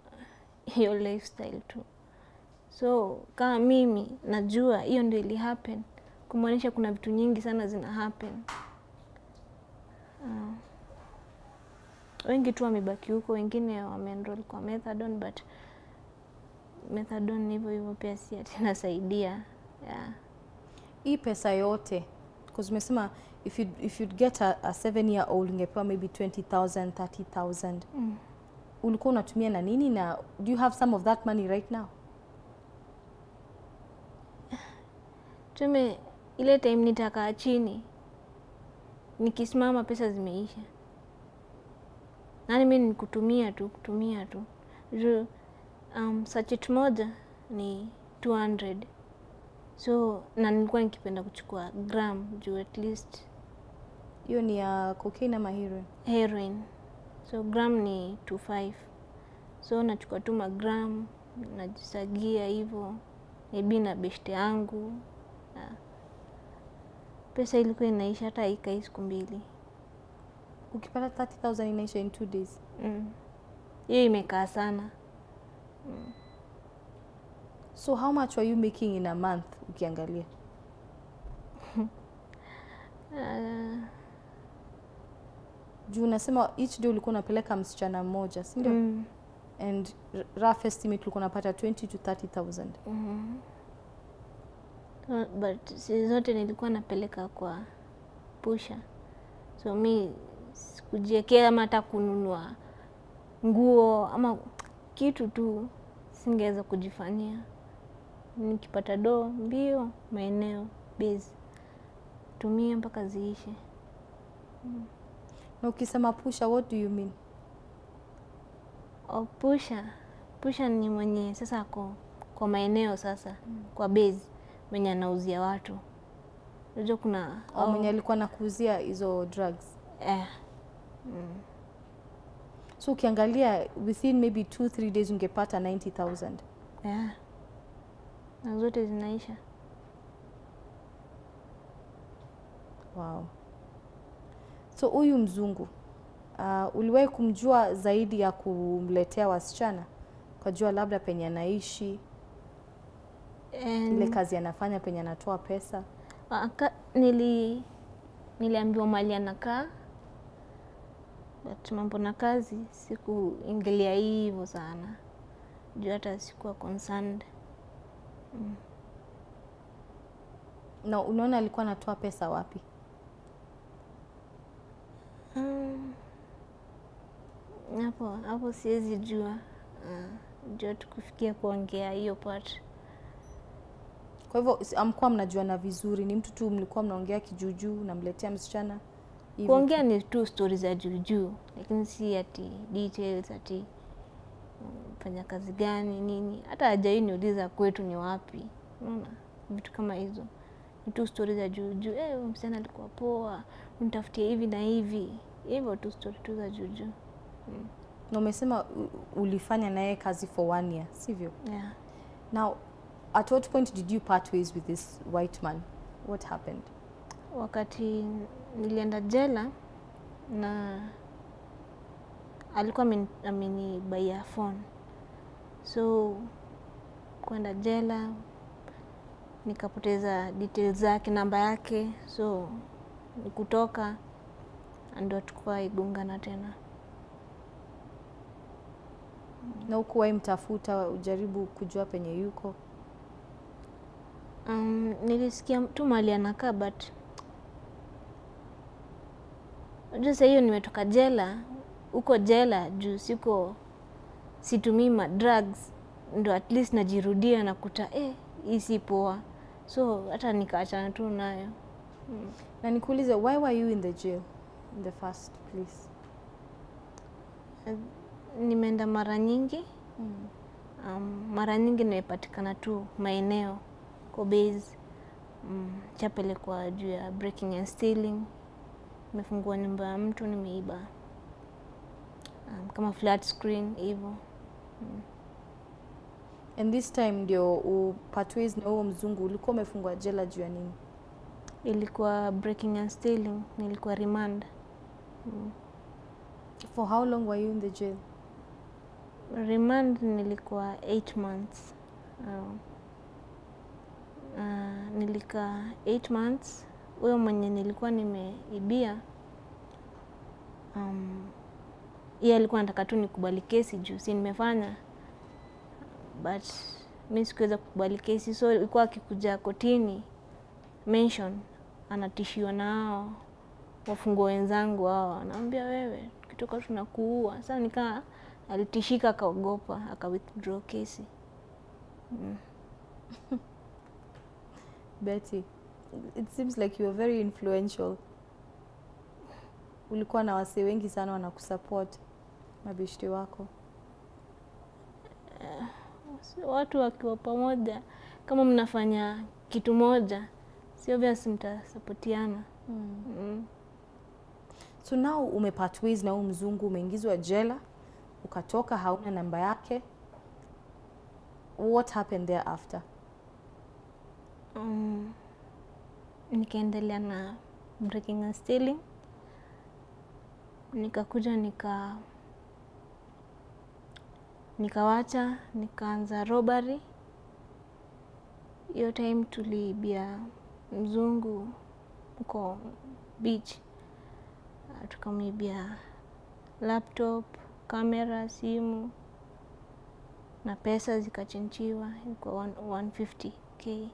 hiyo lifestyle tu. So kama mimi najua hiyo ndio ili happen, kumaanisha kuna vitu nyingi sana zina happen. Wengi tu wamebaki huko, wengine wameenroll kwa methadone, but methadone hivyo pia si ati inasaidia. Hii pesa yote, because umesema if you'd get a 7-year-old ungepewa maybe 20,000, 30,000. Ulikuwa unatumia na nini, na do you have some of that money right now? Tume ile time nitakaa chini, nikisimama pesa zimeisha. Nani mimi kutumia tu. Sachet moja ni 200. So na nilikuwa nikipenda kuchukua gram juu at least. Hiyo ni ya cocaine ama heroin? Heroin. So gram ni 25. So nachukua tu magram, najisagia hivyo, maybe na beshte yangu. Pesa ilikuwa inaisha hata haikai siku 2. Ukipata 30,000 inaisha in 2 days. Hiyo imekaa sana. So how much were you making in a month ukiangalia? Juu unasema each day ulikuwa unapeleka msichana mmoja, si ndio? And rough estimate ulikuwa unapata 20 to 30,000. But si zote nilikuwa napeleka kwa pusha. So mi sikujiekea ama hata kununua nguo ama kitu tu singeweza kujifanyia. Nikipata do mbio maeneo base tumia mpaka ziishe. Na ukisema pusha, what do you mean? Pusha ni mwenye sasa kwa maeneo sasa, kwa base mwenye anauzia watu. Unajua kuna mwenye alikuwa nakuuzia hizo drugs. So ukiangalia within maybe 2-3 days ungepata 90,000. Na zote zinaisha. Wow. So huyu mzungu uliwahi kumjua zaidi ya kumletea wasichana? Kujua labda penye anaishi, ile kazi anafanya, penye anatoa pesa? Niliambiwa mali anakaa, but mambo na kazi sikuingilia hivyo sana. juu hata sikuwa concerned. Na unaona alikuwa anatoa pesa wapi? Hapo siwezi jua. Jua tukufikia kuongea hiyo part. Kwa hivyo amkuwa mnajuana vizuri, ni mtu tu mlikuwa mnaongea kijuujuu, namletea msichana hivyo? Kuongea ni tu stories za juujuu, lakini si ati details ati fanya kazi gani nini. Hata hajai niuliza kwetu ni wapi. Unaona? Vitu kama hizo. Ni tu stories za juujuu. Msichana alikuwa poa, unitafutie hivi na hivi. Hivyo tu story tu za juujuu. Na umesema ulifanya naye kazi for 1 year, sivyo? Yeah. Now, at what point did you part ways with this white man? What happened? Wakati nilienda jela na alikuwa amenibuy phone. So kwenda jela nikapoteza details zake, namba yake. So kutoka ndio tukua igongana tena. Na ukuwahi mtafuta ujaribu kujua penye yuko? Nilisikia tu mahali anakaa, but sasa hiyo nimetoka jela, uko jela juu situmii drugs, ndo at least najirudia nakuta hii si poa, so hata nikaachana tu nayo. Na nikuulize, why were you in the jail in the first place? Nimeenda mara nyingi. Mara nyingi nimepatikana tu maeneo kwa base. Chapelekwa juu ya breaking and stealing. Nimefungua nyumba ya mtu, nimeiba kama flat screen hivyo. And this time ndio upart ways na huo mzungu, ulikuwa umefungwa jela juu ya nini? Ilikuwa breaking and stealing, nilikuwa remand. For how long were you in the jail? Remand nilikuwa 8 months. Nilikaa 8 months. Huyo mwenye nilikuwa nimeibia, yeye alikuwa anataka tu nikubali kesi juu si nimefanya, but mimi sikuweza kukubali kesi. So ilikuwa akikuja kotini mention, anatishiwa na hao wafungwa wenzangu hao, anaambia wewe tukitoka tunakuua. Sasa nikaa alitishika, akaogopa, aka withdraw kesi. Betty, it seems like you are very influential. Ulikuwa na wasee wengi sana wanakusupport, mabeshte wako. Watu wakiwa pamoja, kama mnafanya kitu moja, si obvious mtasupportiana. So now umepart ways na huyu mzungu, umeingizwa jela, ukatoka, hauna namba yake. What happened thereafter? Nikaendelea na breaking and stealing. Nikakuja nikawacha, nikaanza robbery. Hiyo time tuliibia mzungu uko beach. Tukamwibia laptop, kamera, simu na pesa zikachinchiwa, ilikuwa 150k.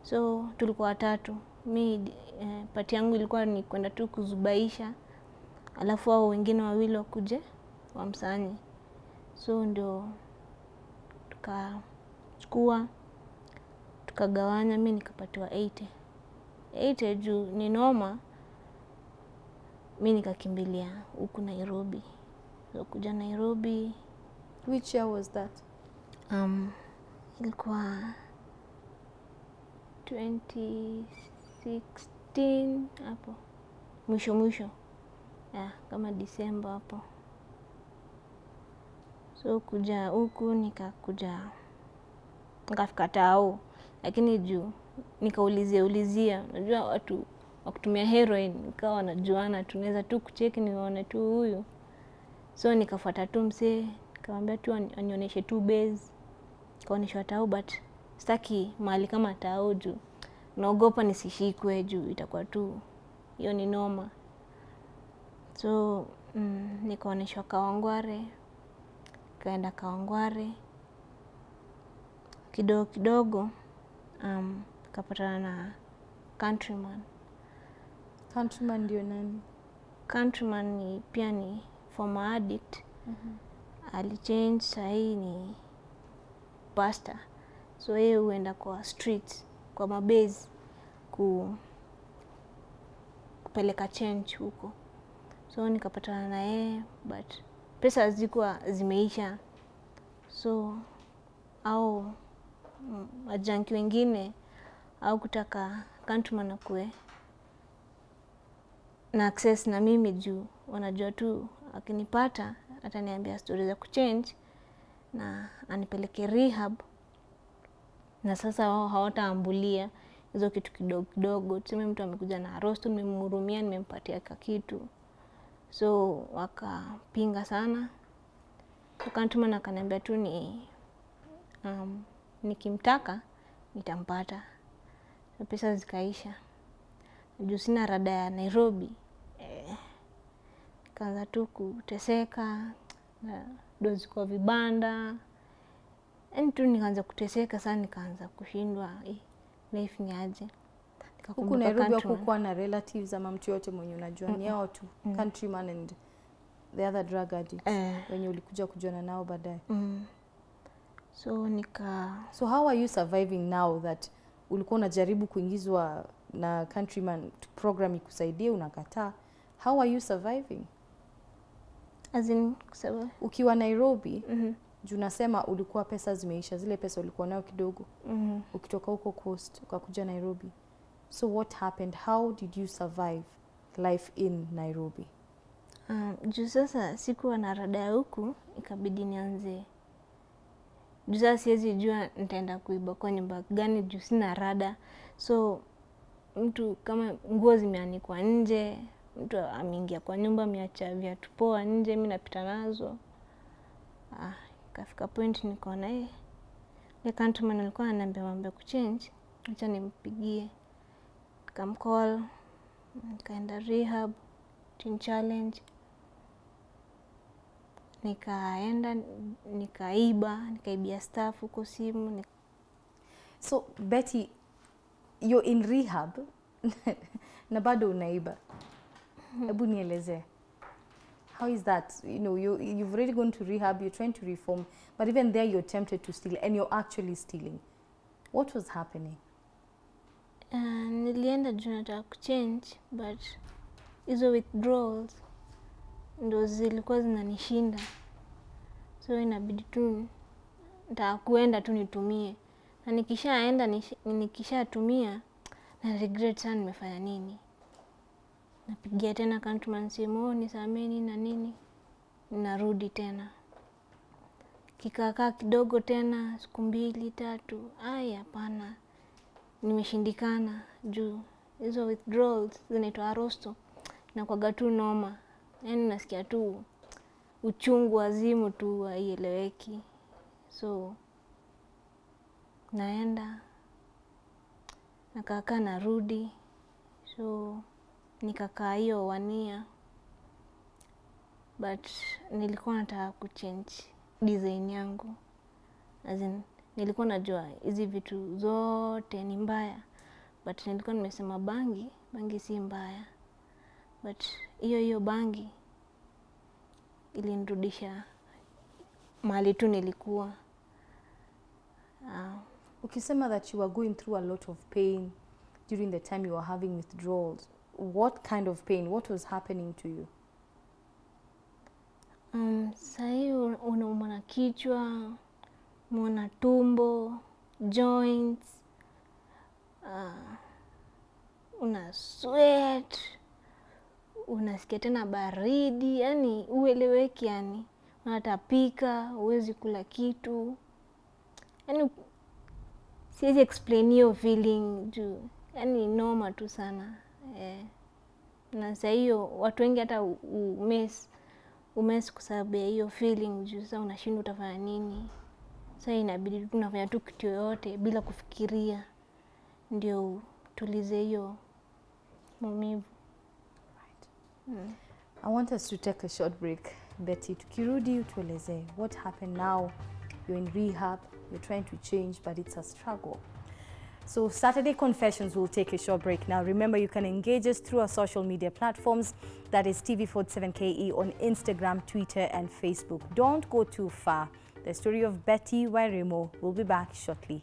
So tulikuwa watatu. Pati yangu ilikuwa ni kwenda tu kuzubaisha, alafu hao wengine wawili wakuje wamsanye. So ndio tukachukua, tukagawanya, mimi nikapatiwa 80 juu ni noma. Mimi nikakimbilia huku Nairobi. So kuja Nairobi. Which year was that? Ilikuwa 2016 hapo. Mwisho. Kama December hapo. So kuja huku nikafika tao. Lakini juu nikaulizia, unajua watu wakutumia heroin, nikawa najuana, tunaweza tu kucheki nione tu huyu. So nikafuata tu msee, nikamwambia tu anionyeshe tu base. Kaonyeshwa tao, but sitaki mahali kama tao juu naogopa nisishikwe juu itakuwa tu hiyo ni noma. So nikaonyeshwa Kawangware, kaenda Kawangware, kidogo kidogo kapatana na countryman. Countryman ndio nani? Countryman ni pia ni former addict. Alichange, sahii ni pastor. So yeye huenda kwa streets, kwa mabase kupeleka change huko. So nikapatana na yeye, but pesa zilikuwa zimeisha. So au majanki wengine au kutaka countryman akue na access na mimi juu wanajua tu akinipata ataniambia stories za kuchange na anipeleke rehab, na sasa wao hawataambulia hizo kitu kidogo kidogo. Tuseme mtu amekuja na rosto, nimemhurumia, nimempatia kitu, so wakapinga sana. Countryman akaniambia tu nikimtaka nitampata. So pesa zikaisha. Juu sina rada ya Nairobi, nikaanza tu kuteseka na dozi kwa vibanda. Yaani tu nikaanza kuteseka sana, nikaanza kushindwa life ni aje. Huku Nairobi hakukuwa na relatives ama mtu yote mwenye unajua? Ni hao tu, countryman and the other drug addicts wenye ulikuja kujuana nao baadaye? So how are you surviving now that ulikuwa unajaribu kuingizwa na countryman program ikusaidie, unakataa? How are you surviving? As in kusema ukiwa Nairobi, juu nasema ulikuwa pesa zimeisha, zile pesa ulikuwa nayo kidogo. Ukitoka huko Coast ukakuja Nairobi. So what happened? How did you survive life in Nairobi? Juu sasa sikuwa na rada ya huku, ikabidi nianze. Juu sasa siwezi jua nitaenda kuiba kwa nyumba gani juu sina rada. So mtu kama nguo zimeanikwa nje, mtu ameingia kwa nyumba ameacha viatu poa nje, mimi napita nazo. Kafika point nikaona ile countryman alikuwa ananiambia mambo ya kuchange, acha nimpigie. Nikamcall, nikaenda rehab, teen challenge. Nikaenda, nikaibia staff huko simu. So Betty, you're in rehab na bado unaiba. Hebu nieleze. How is that? You know, you've already gone to rehab, you're trying to reform, but even there you're tempted to steal and you're actually stealing. What was happening? Nilienda juu nataka kuchange, but hizo withdrawals ndo zilikuwa zinanishinda. So inabidi tu nitakuenda tu nitumie. Na nikishaenda nikishatumia na regret sana nimefanya nini. Napigia tena countryman simu, nisameni na nini. Narudi tena. Kikakaa kidogo tena siku 2 3. Hapana. Nimeshindikana juu hizo withdrawals zinaitwa rosto. Na kwa gatu noma. Yaani nasikia tu uchungu wazimu tu haieleweki. So naenda nakakaa narudi. So nikakaa hiyo 1 year, but nilikuwa nataka kuchange design yangu. As in, nilikuwa najua hizi vitu zote ni mbaya, but nilikuwa nimesema bangi si mbaya, but hiyo bangi ilinirudisha mahali tu nilikuwa. Ukisema that you were going through a lot of pain during the time you were having withdrawals, what kind of pain? What was happening to you? Sahi unaumwa na kichwa, unaumwa tumbo, joints, una sweat, unasikia tena baridi, yani ueleweki, yani unatapika, huwezi kula kitu. Yani siwezi explain hiyo feeling juu, yani noma tu sana. Na saa hiyo watu wengi hata umesi kwa sababu ya hiyo feeling juu sasa unashindwa utafanya nini. Sasa inabidi tunafanya tu kitu yoyote bila kufikiria ndio tulize hiyo maumivu. I want us to take a short break. Betty, tukirudi utueleze what happened now you're in rehab, you're trying to change, but it's a struggle. So Saturday Confessions will take a short break now. Remember, you can engage us through our social media platforms. That is TV47KE on Instagram, Twitter, and Facebook. Don't go too far. The story of Betty Wairimu will be back shortly.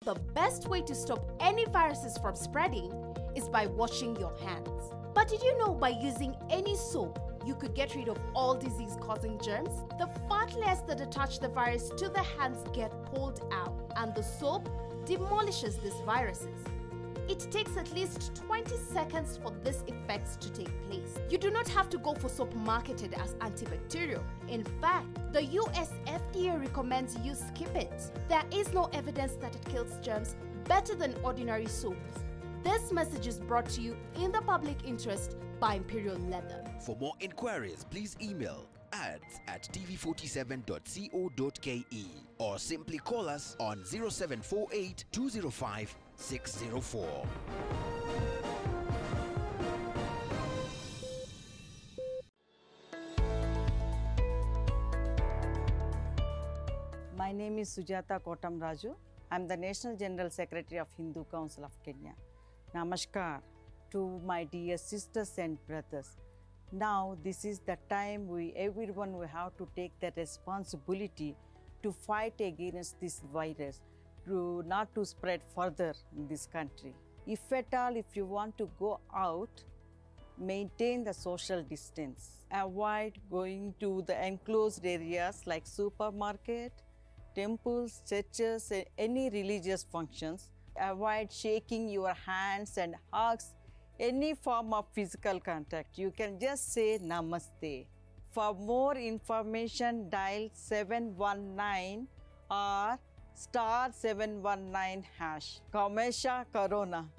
The best way to stop any viruses from spreading is by washing your hands. But did you know by using any soap, you could get rid of all disease-causing germs? The fat layers that attach the virus to the hands get pulled out, and the soap demolishes these viruses. It takes at least 20 seconds for this effect to take place. You do not have to go for soap marketed as antibacterial. In fact, the US FDA recommends you skip it. There is no evidence that it kills germs better than ordinary soaps. This message is brought to you in the public interest by Imperial Leather. For more inquiries, please email ads@tv47.co.ke or simply call us on 0748 205 604. My name is Sujata Kotam Raju. I am the National General Secretary of Hindu Council of Kenya. Namaskar to my dear sisters and brothers. Now this is the time everyone will have to take the responsibility to fight against this virus, not to spread further in this country. If at all, if you want to go out, maintain the social distance. Avoid going to the enclosed areas like supermarket, temples, churches, and any religious functions. Avoid shaking your hands and hugs, any form of physical contact. You can just say namaste. For more information, dial 719 or *719#. Kamesha Corona.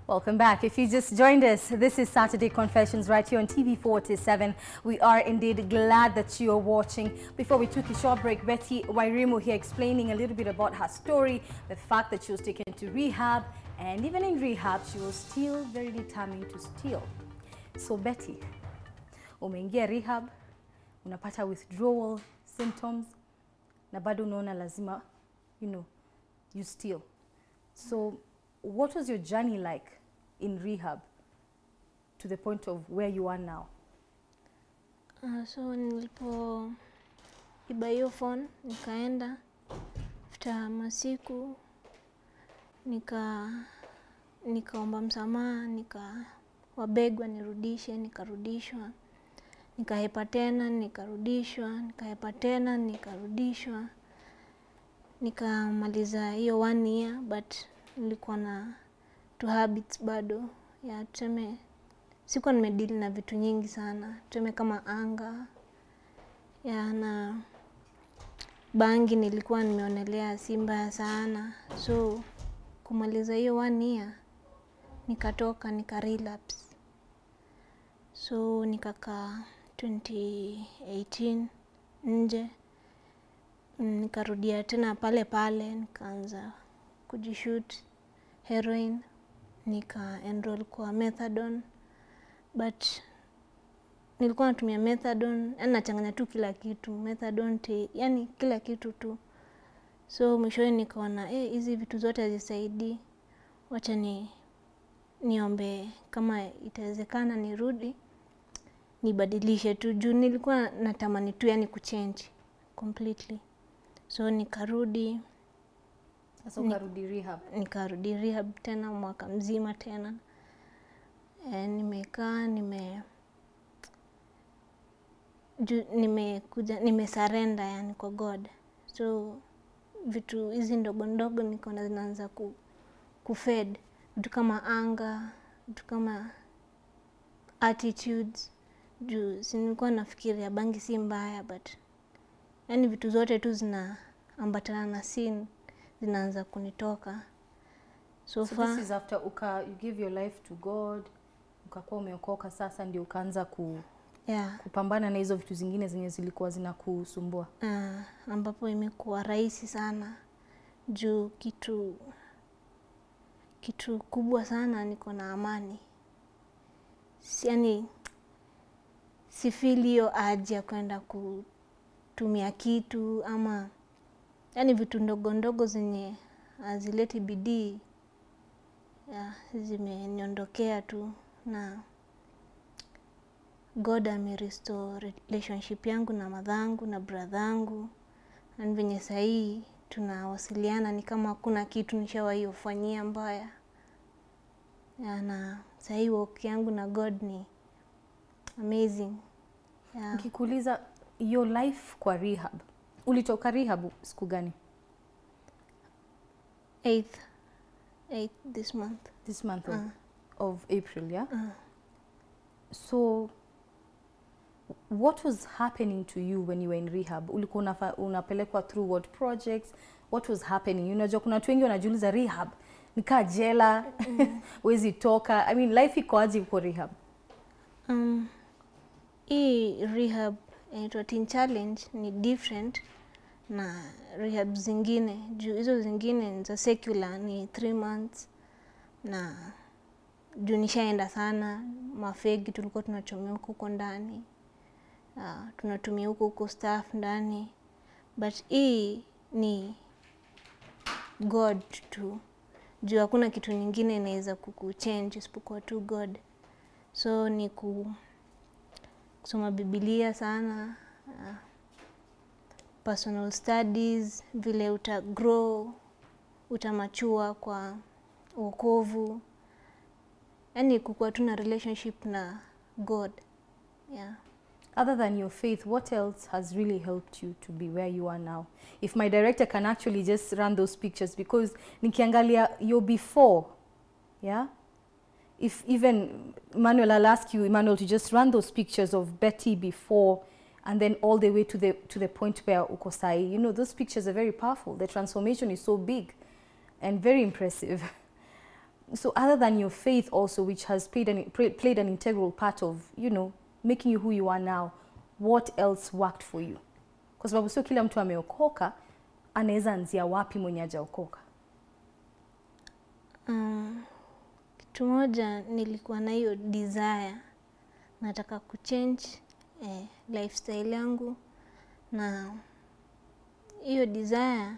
Welcome back. If you just joined us, this is Saturday Confessions right here on TV47. We are indeed glad that you are watching. Before we took a short break, Betty Wairimu here explaining a little bit about her story, the fact that she was taken to rehab, and even in rehab, she was still very determined to steal. So Betty, umeingia rehab, unapata withdrawal symptoms, na bado unaona lazima, you steal. So what was your journey like in rehab to the point of where you are now? So nilipo iba hiyo phone, nikaenda after masiku, nikaomba msamaha, wabegwa nirudishe, nikarudishwa, nikahepa tena, nikarudishwa, nikahepa tena, nikarudishwa, nikamaliza hiyo 1 year, but nilikuwa na 2 habits bado ya tuseme, sikuwa nimedeal na vitu nyingi sana, tuseme kama anga ya na bangi nilikuwa nimeonelea si mbaya sana. So kumaliza hiyo 1 year nikatoka, relapse. So nikakaa 2018 nje, nikarudia tena pale pale, nikaanza kujishoot heroin, nika enroll kwa methadone, but nilikuwa natumia methadone, yani nachanganya tu kila kitu, methadone yani kila kitu tu. So mwishowe nikaona hizi vitu zote hazisaidii, wacha niombe kama itawezekana nirudi nibadilishe tu, juu nilikuwa natamani tu yani kuchange completely. So nikarudi. Sasa ukarudi rehab? Nikarudi rehab tena mwaka mzima tena. Nimekaa nimesurrender yani kwa God. So vitu hizi ndogo ndogo nikaona zinaanza kufed, vitu kama anger, vitu kama attitudes. Juu nilikuwa nafikiria bangi si mbaya, but yani vitu zote tu zinaambatana na sin zinaanza kunitoka. So this is after you give your life to God, ukakuwa umeokoka, sasa ndio ukaanza kupambana na hizo vitu zingine zenye zilikuwa zinakusumbua. Ambapo imekuwa rahisi sana, juu kitu kubwa sana niko na amani. Yani sifeel hiyo haja kwenda kutumia kitu ama yani vitu ndogo ndogo zenye hazileti bidii zimeniondokea tu, na God amerestore relationship yangu na madhangu na bradhangu, na venye sahii tunawasiliana ni kama hakuna kitu nishawahi ufanyia mbaya. Na sahii walk yangu na God ni amazing. Nikikuuliza your life kwa rehab, ulitoka rehab siku gani? 8th this month. This month of April, yeah? So what was happening to you when you were in rehab? Ulikuwa unapelekwa through what projects? What was happening? Unajua kuna watu wengi wanajiuliza rehab nikaa jela, wezi toka. I mean, life iko aje kwa rehab? Hii rehab inaitwa Teen Challenge ni different na rehab zingine. Juu hizo zingine ni za secular, ni 3 months, na juu nishaenda sana mafegi, tulikuwa tunachomea huko ndani, tunatumia huko staff ndani. But hii ni God tu, juu hakuna kitu nyingine inaweza kukuchange isipokuwa tu God. So ni kusoma Biblia sana, personal studies, vile utagrow, utamachua kwa wokovu, yani kukuwa tu na relationship na God. Other than your faith, what else has really helped you to be where you are now? If my director can actually just run those pictures, because nikiangalia your before, yeah? If even Emmanuel, I'll ask you, Emmanuel, to just run those pictures of Betty before and then all the way to the point where uko sai. You know, those pictures are very powerful. The transformation is so big and very impressive. So other than your faith also, which has played an integral part of, you know, making you who you are now, what else worked for you? Kwa sababu sio kila mtu ameokoka anaweza anzia wapi mwenye hajaokoka. Kitu moja nilikuwa na hiyo desire, nataka kuchange lifestyle yangu, na hiyo desire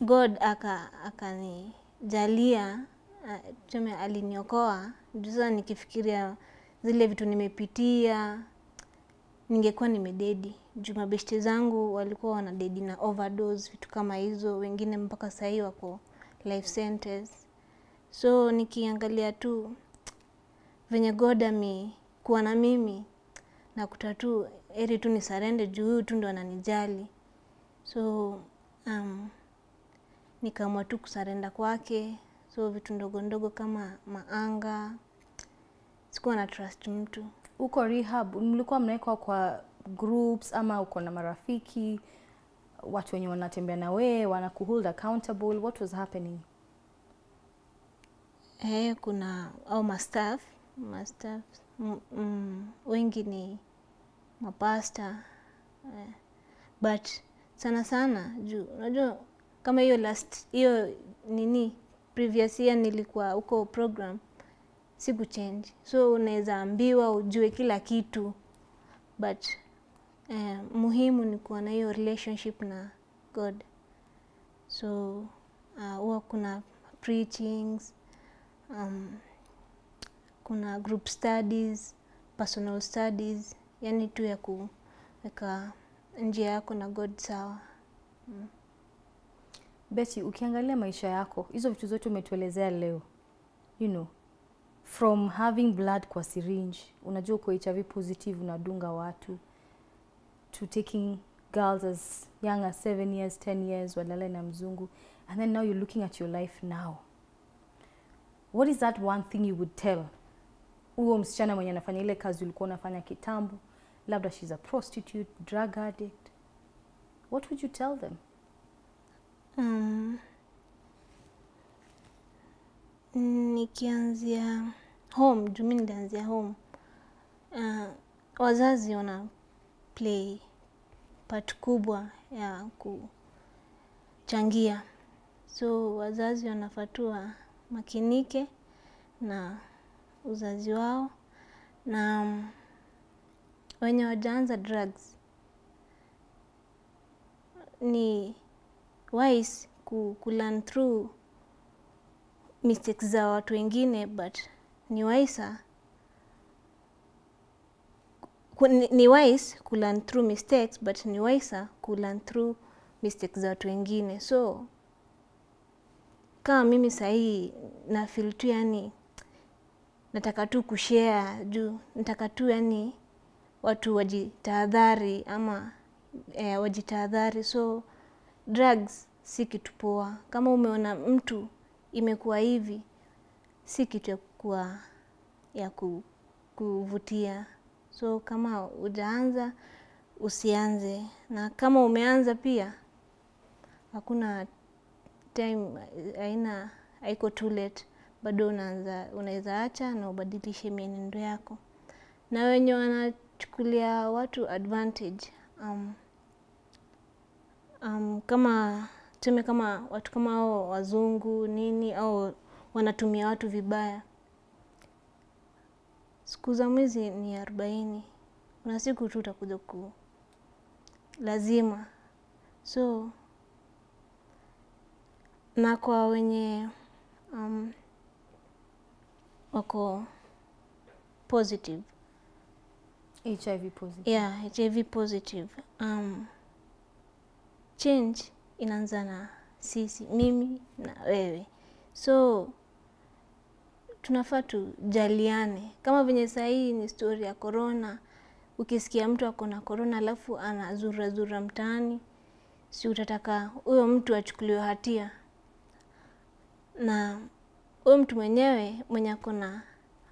God akanijalia, tuseme aliniokoa. Sasa nikifikiria zile vitu nimepitia, ningekuwa nimededi. Juu mabeshte zangu walikuwa wanadedi na overdose, vitu kama hizo, wengine mpaka sahii wako life sentence. So nikiangalia tu venye God amekuwa na mimi, na kutatu heri tu ni surrender juu huyu tu ndo ananijali. So nikaamua tu kusarenda kwake. So vitu ndogo ndogo kama maanga, sikuwa na trust mtu. Uko rehab, mlikuwa mnaekwa kwa groups ama uko na marafiki, watu wenye wanatembea na wewe, wanakuhold accountable? What was happening? Kuna au mastaff wengi ni mapasta, but sana sana juu unajua kama hiyo previous year nilikuwa huko program, siku change, so unaweza ambiwa ujue kila kitu, but muhimu ni kuwa na hiyo relationship na God. So huwa kuna preachings, kuna group studies, personal studies, yani tu ya kuweka njia yako na God sawa. Betty, ukiangalia maisha yako, hizo vitu zote umetuelezea leo, you know, from having blood kwa syringe, unajua uko HIV positive, unadunga watu, to taking girls as young as 7 years, 10 years, walala na mzungu, and then now you're looking at your life now. What is that one thing you would tell huyo msichana mwenye anafanya ile kazi ulikuwa unafanya kitambo, labda she's a prostitute, drug addict? What would you tell them? Nikianzia home, mimi nilianzia home. Wazazi wana play part kubwa ya kuchangia. So wazazi wanafatua makinike na uzazi wao, na wenye wajaanza drugs ni wise learn through mistakes za watu wengine, but ni wise learn through mistakes, but ni wise learn through mistakes za watu wengine. So kama mimi sahi na feel tu yani nataka tu kushare juu, nataka tu yani watu wajitahadhari ama wajitahadhari. So drugs si kitu poa. Kama umeona mtu imekuwa hivi, si kitu ya kuvutia. So kama hujaanza, usianze, na kama umeanza pia hakuna time, haiko too late, bado unaweza acha na ubadilishe mienendo yako. Na wenye wanachukulia watu advantage, kama tuseme kama watu kama hao wazungu nini, au wanatumia watu vibaya, siku za mwezi ni 40, kuna siku tu utakuja lazima. So na kwa wenye wako positive, HIV positive. Yeah, HIV positive. Change inaanza na sisi, mimi na wewe. So tunafaa tujaliane. Kama venye saa hii ni story ya corona, ukisikia mtu ako na corona alafu anazura mtaani, si utataka huyo mtu achukuliwe hatia? Na huyo mtu mwenyewe mwenye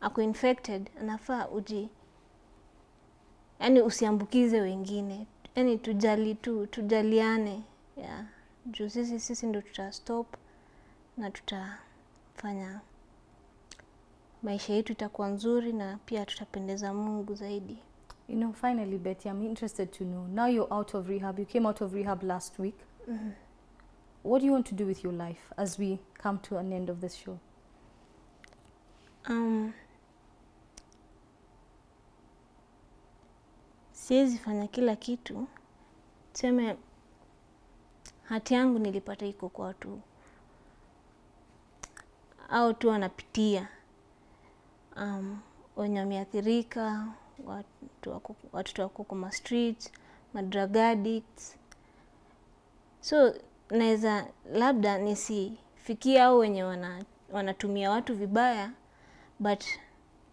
ako infected anafaa yani usiambukize wengine. Yani tujaliane. Yeah. Juu sisi ndio tutastop na tutafanya maisha yetu itakuwa nzuri, na pia tutapendeza Mungu zaidi. You know, finally, Betty, I'm interested to know, now you're out of rehab, you came out of rehab last week. What do you want to do with your life as we come to an end of this show? Siwezi fanya kila kitu. Tuseme hati yangu nilipata iko kwa watu au tu wanapitia, wenye wameathirika, watu wako kwa streets, drug addicts. So naweza labda nisifikia au wenye wanatumia watu vibaya, but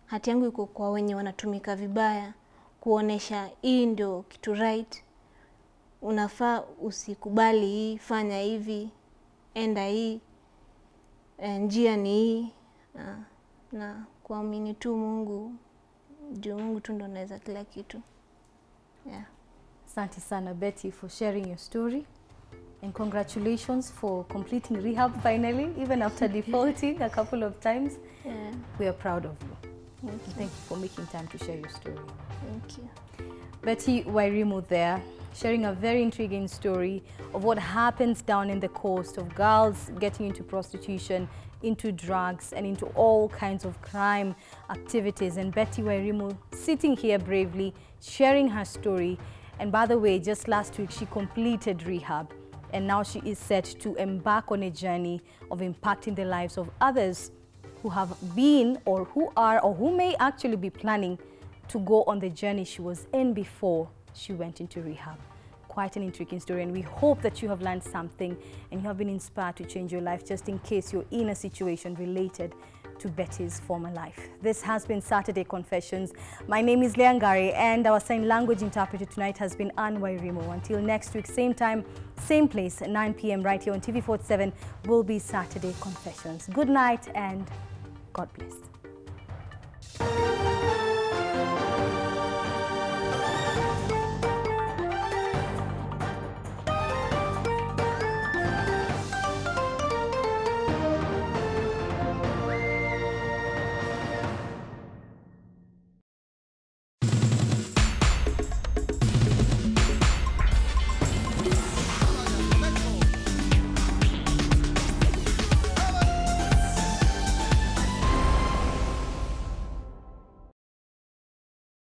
hati yangu iko kwa wenye wanatumika vibaya, kuonesha hii ndio kitu right, unafaa usikubali hii, fanya hivi, enda hii, njia ni hii, na kuamini tu Mungu, juu Mungu tu ndo anaweza kila kitu. Yeah. Asante sana Betty for sharing your story, and congratulations for completing rehab finally, even after defaulting a couple of times. Yeah. We are proud of you. Thank you for making time to share your story. Thank you. Betty Wairimu there, sharing a very intriguing story of what happens down in the coast, of girls getting into prostitution, into drugs, and into all kinds of crime activities. And Betty Wairimu sitting here bravely, sharing her story. And by the way, just last week, she completed rehab. And now she is set to embark on a journey of impacting the lives of others who have been or who are or who may actually be planning to go on the journey she was in before she went into rehab. Quite an intriguing story, and we hope that you have learned something and you have been inspired to change your life, just in case you're in a situation related to Betty's former life. This has been Saturday Confessions. My name is Leangari, and our sign language interpreter tonight has been Wairimu. Until next week, same time, same place, 9 p.m. right here on TV47 will be Saturday Confessions. Good night and God bless.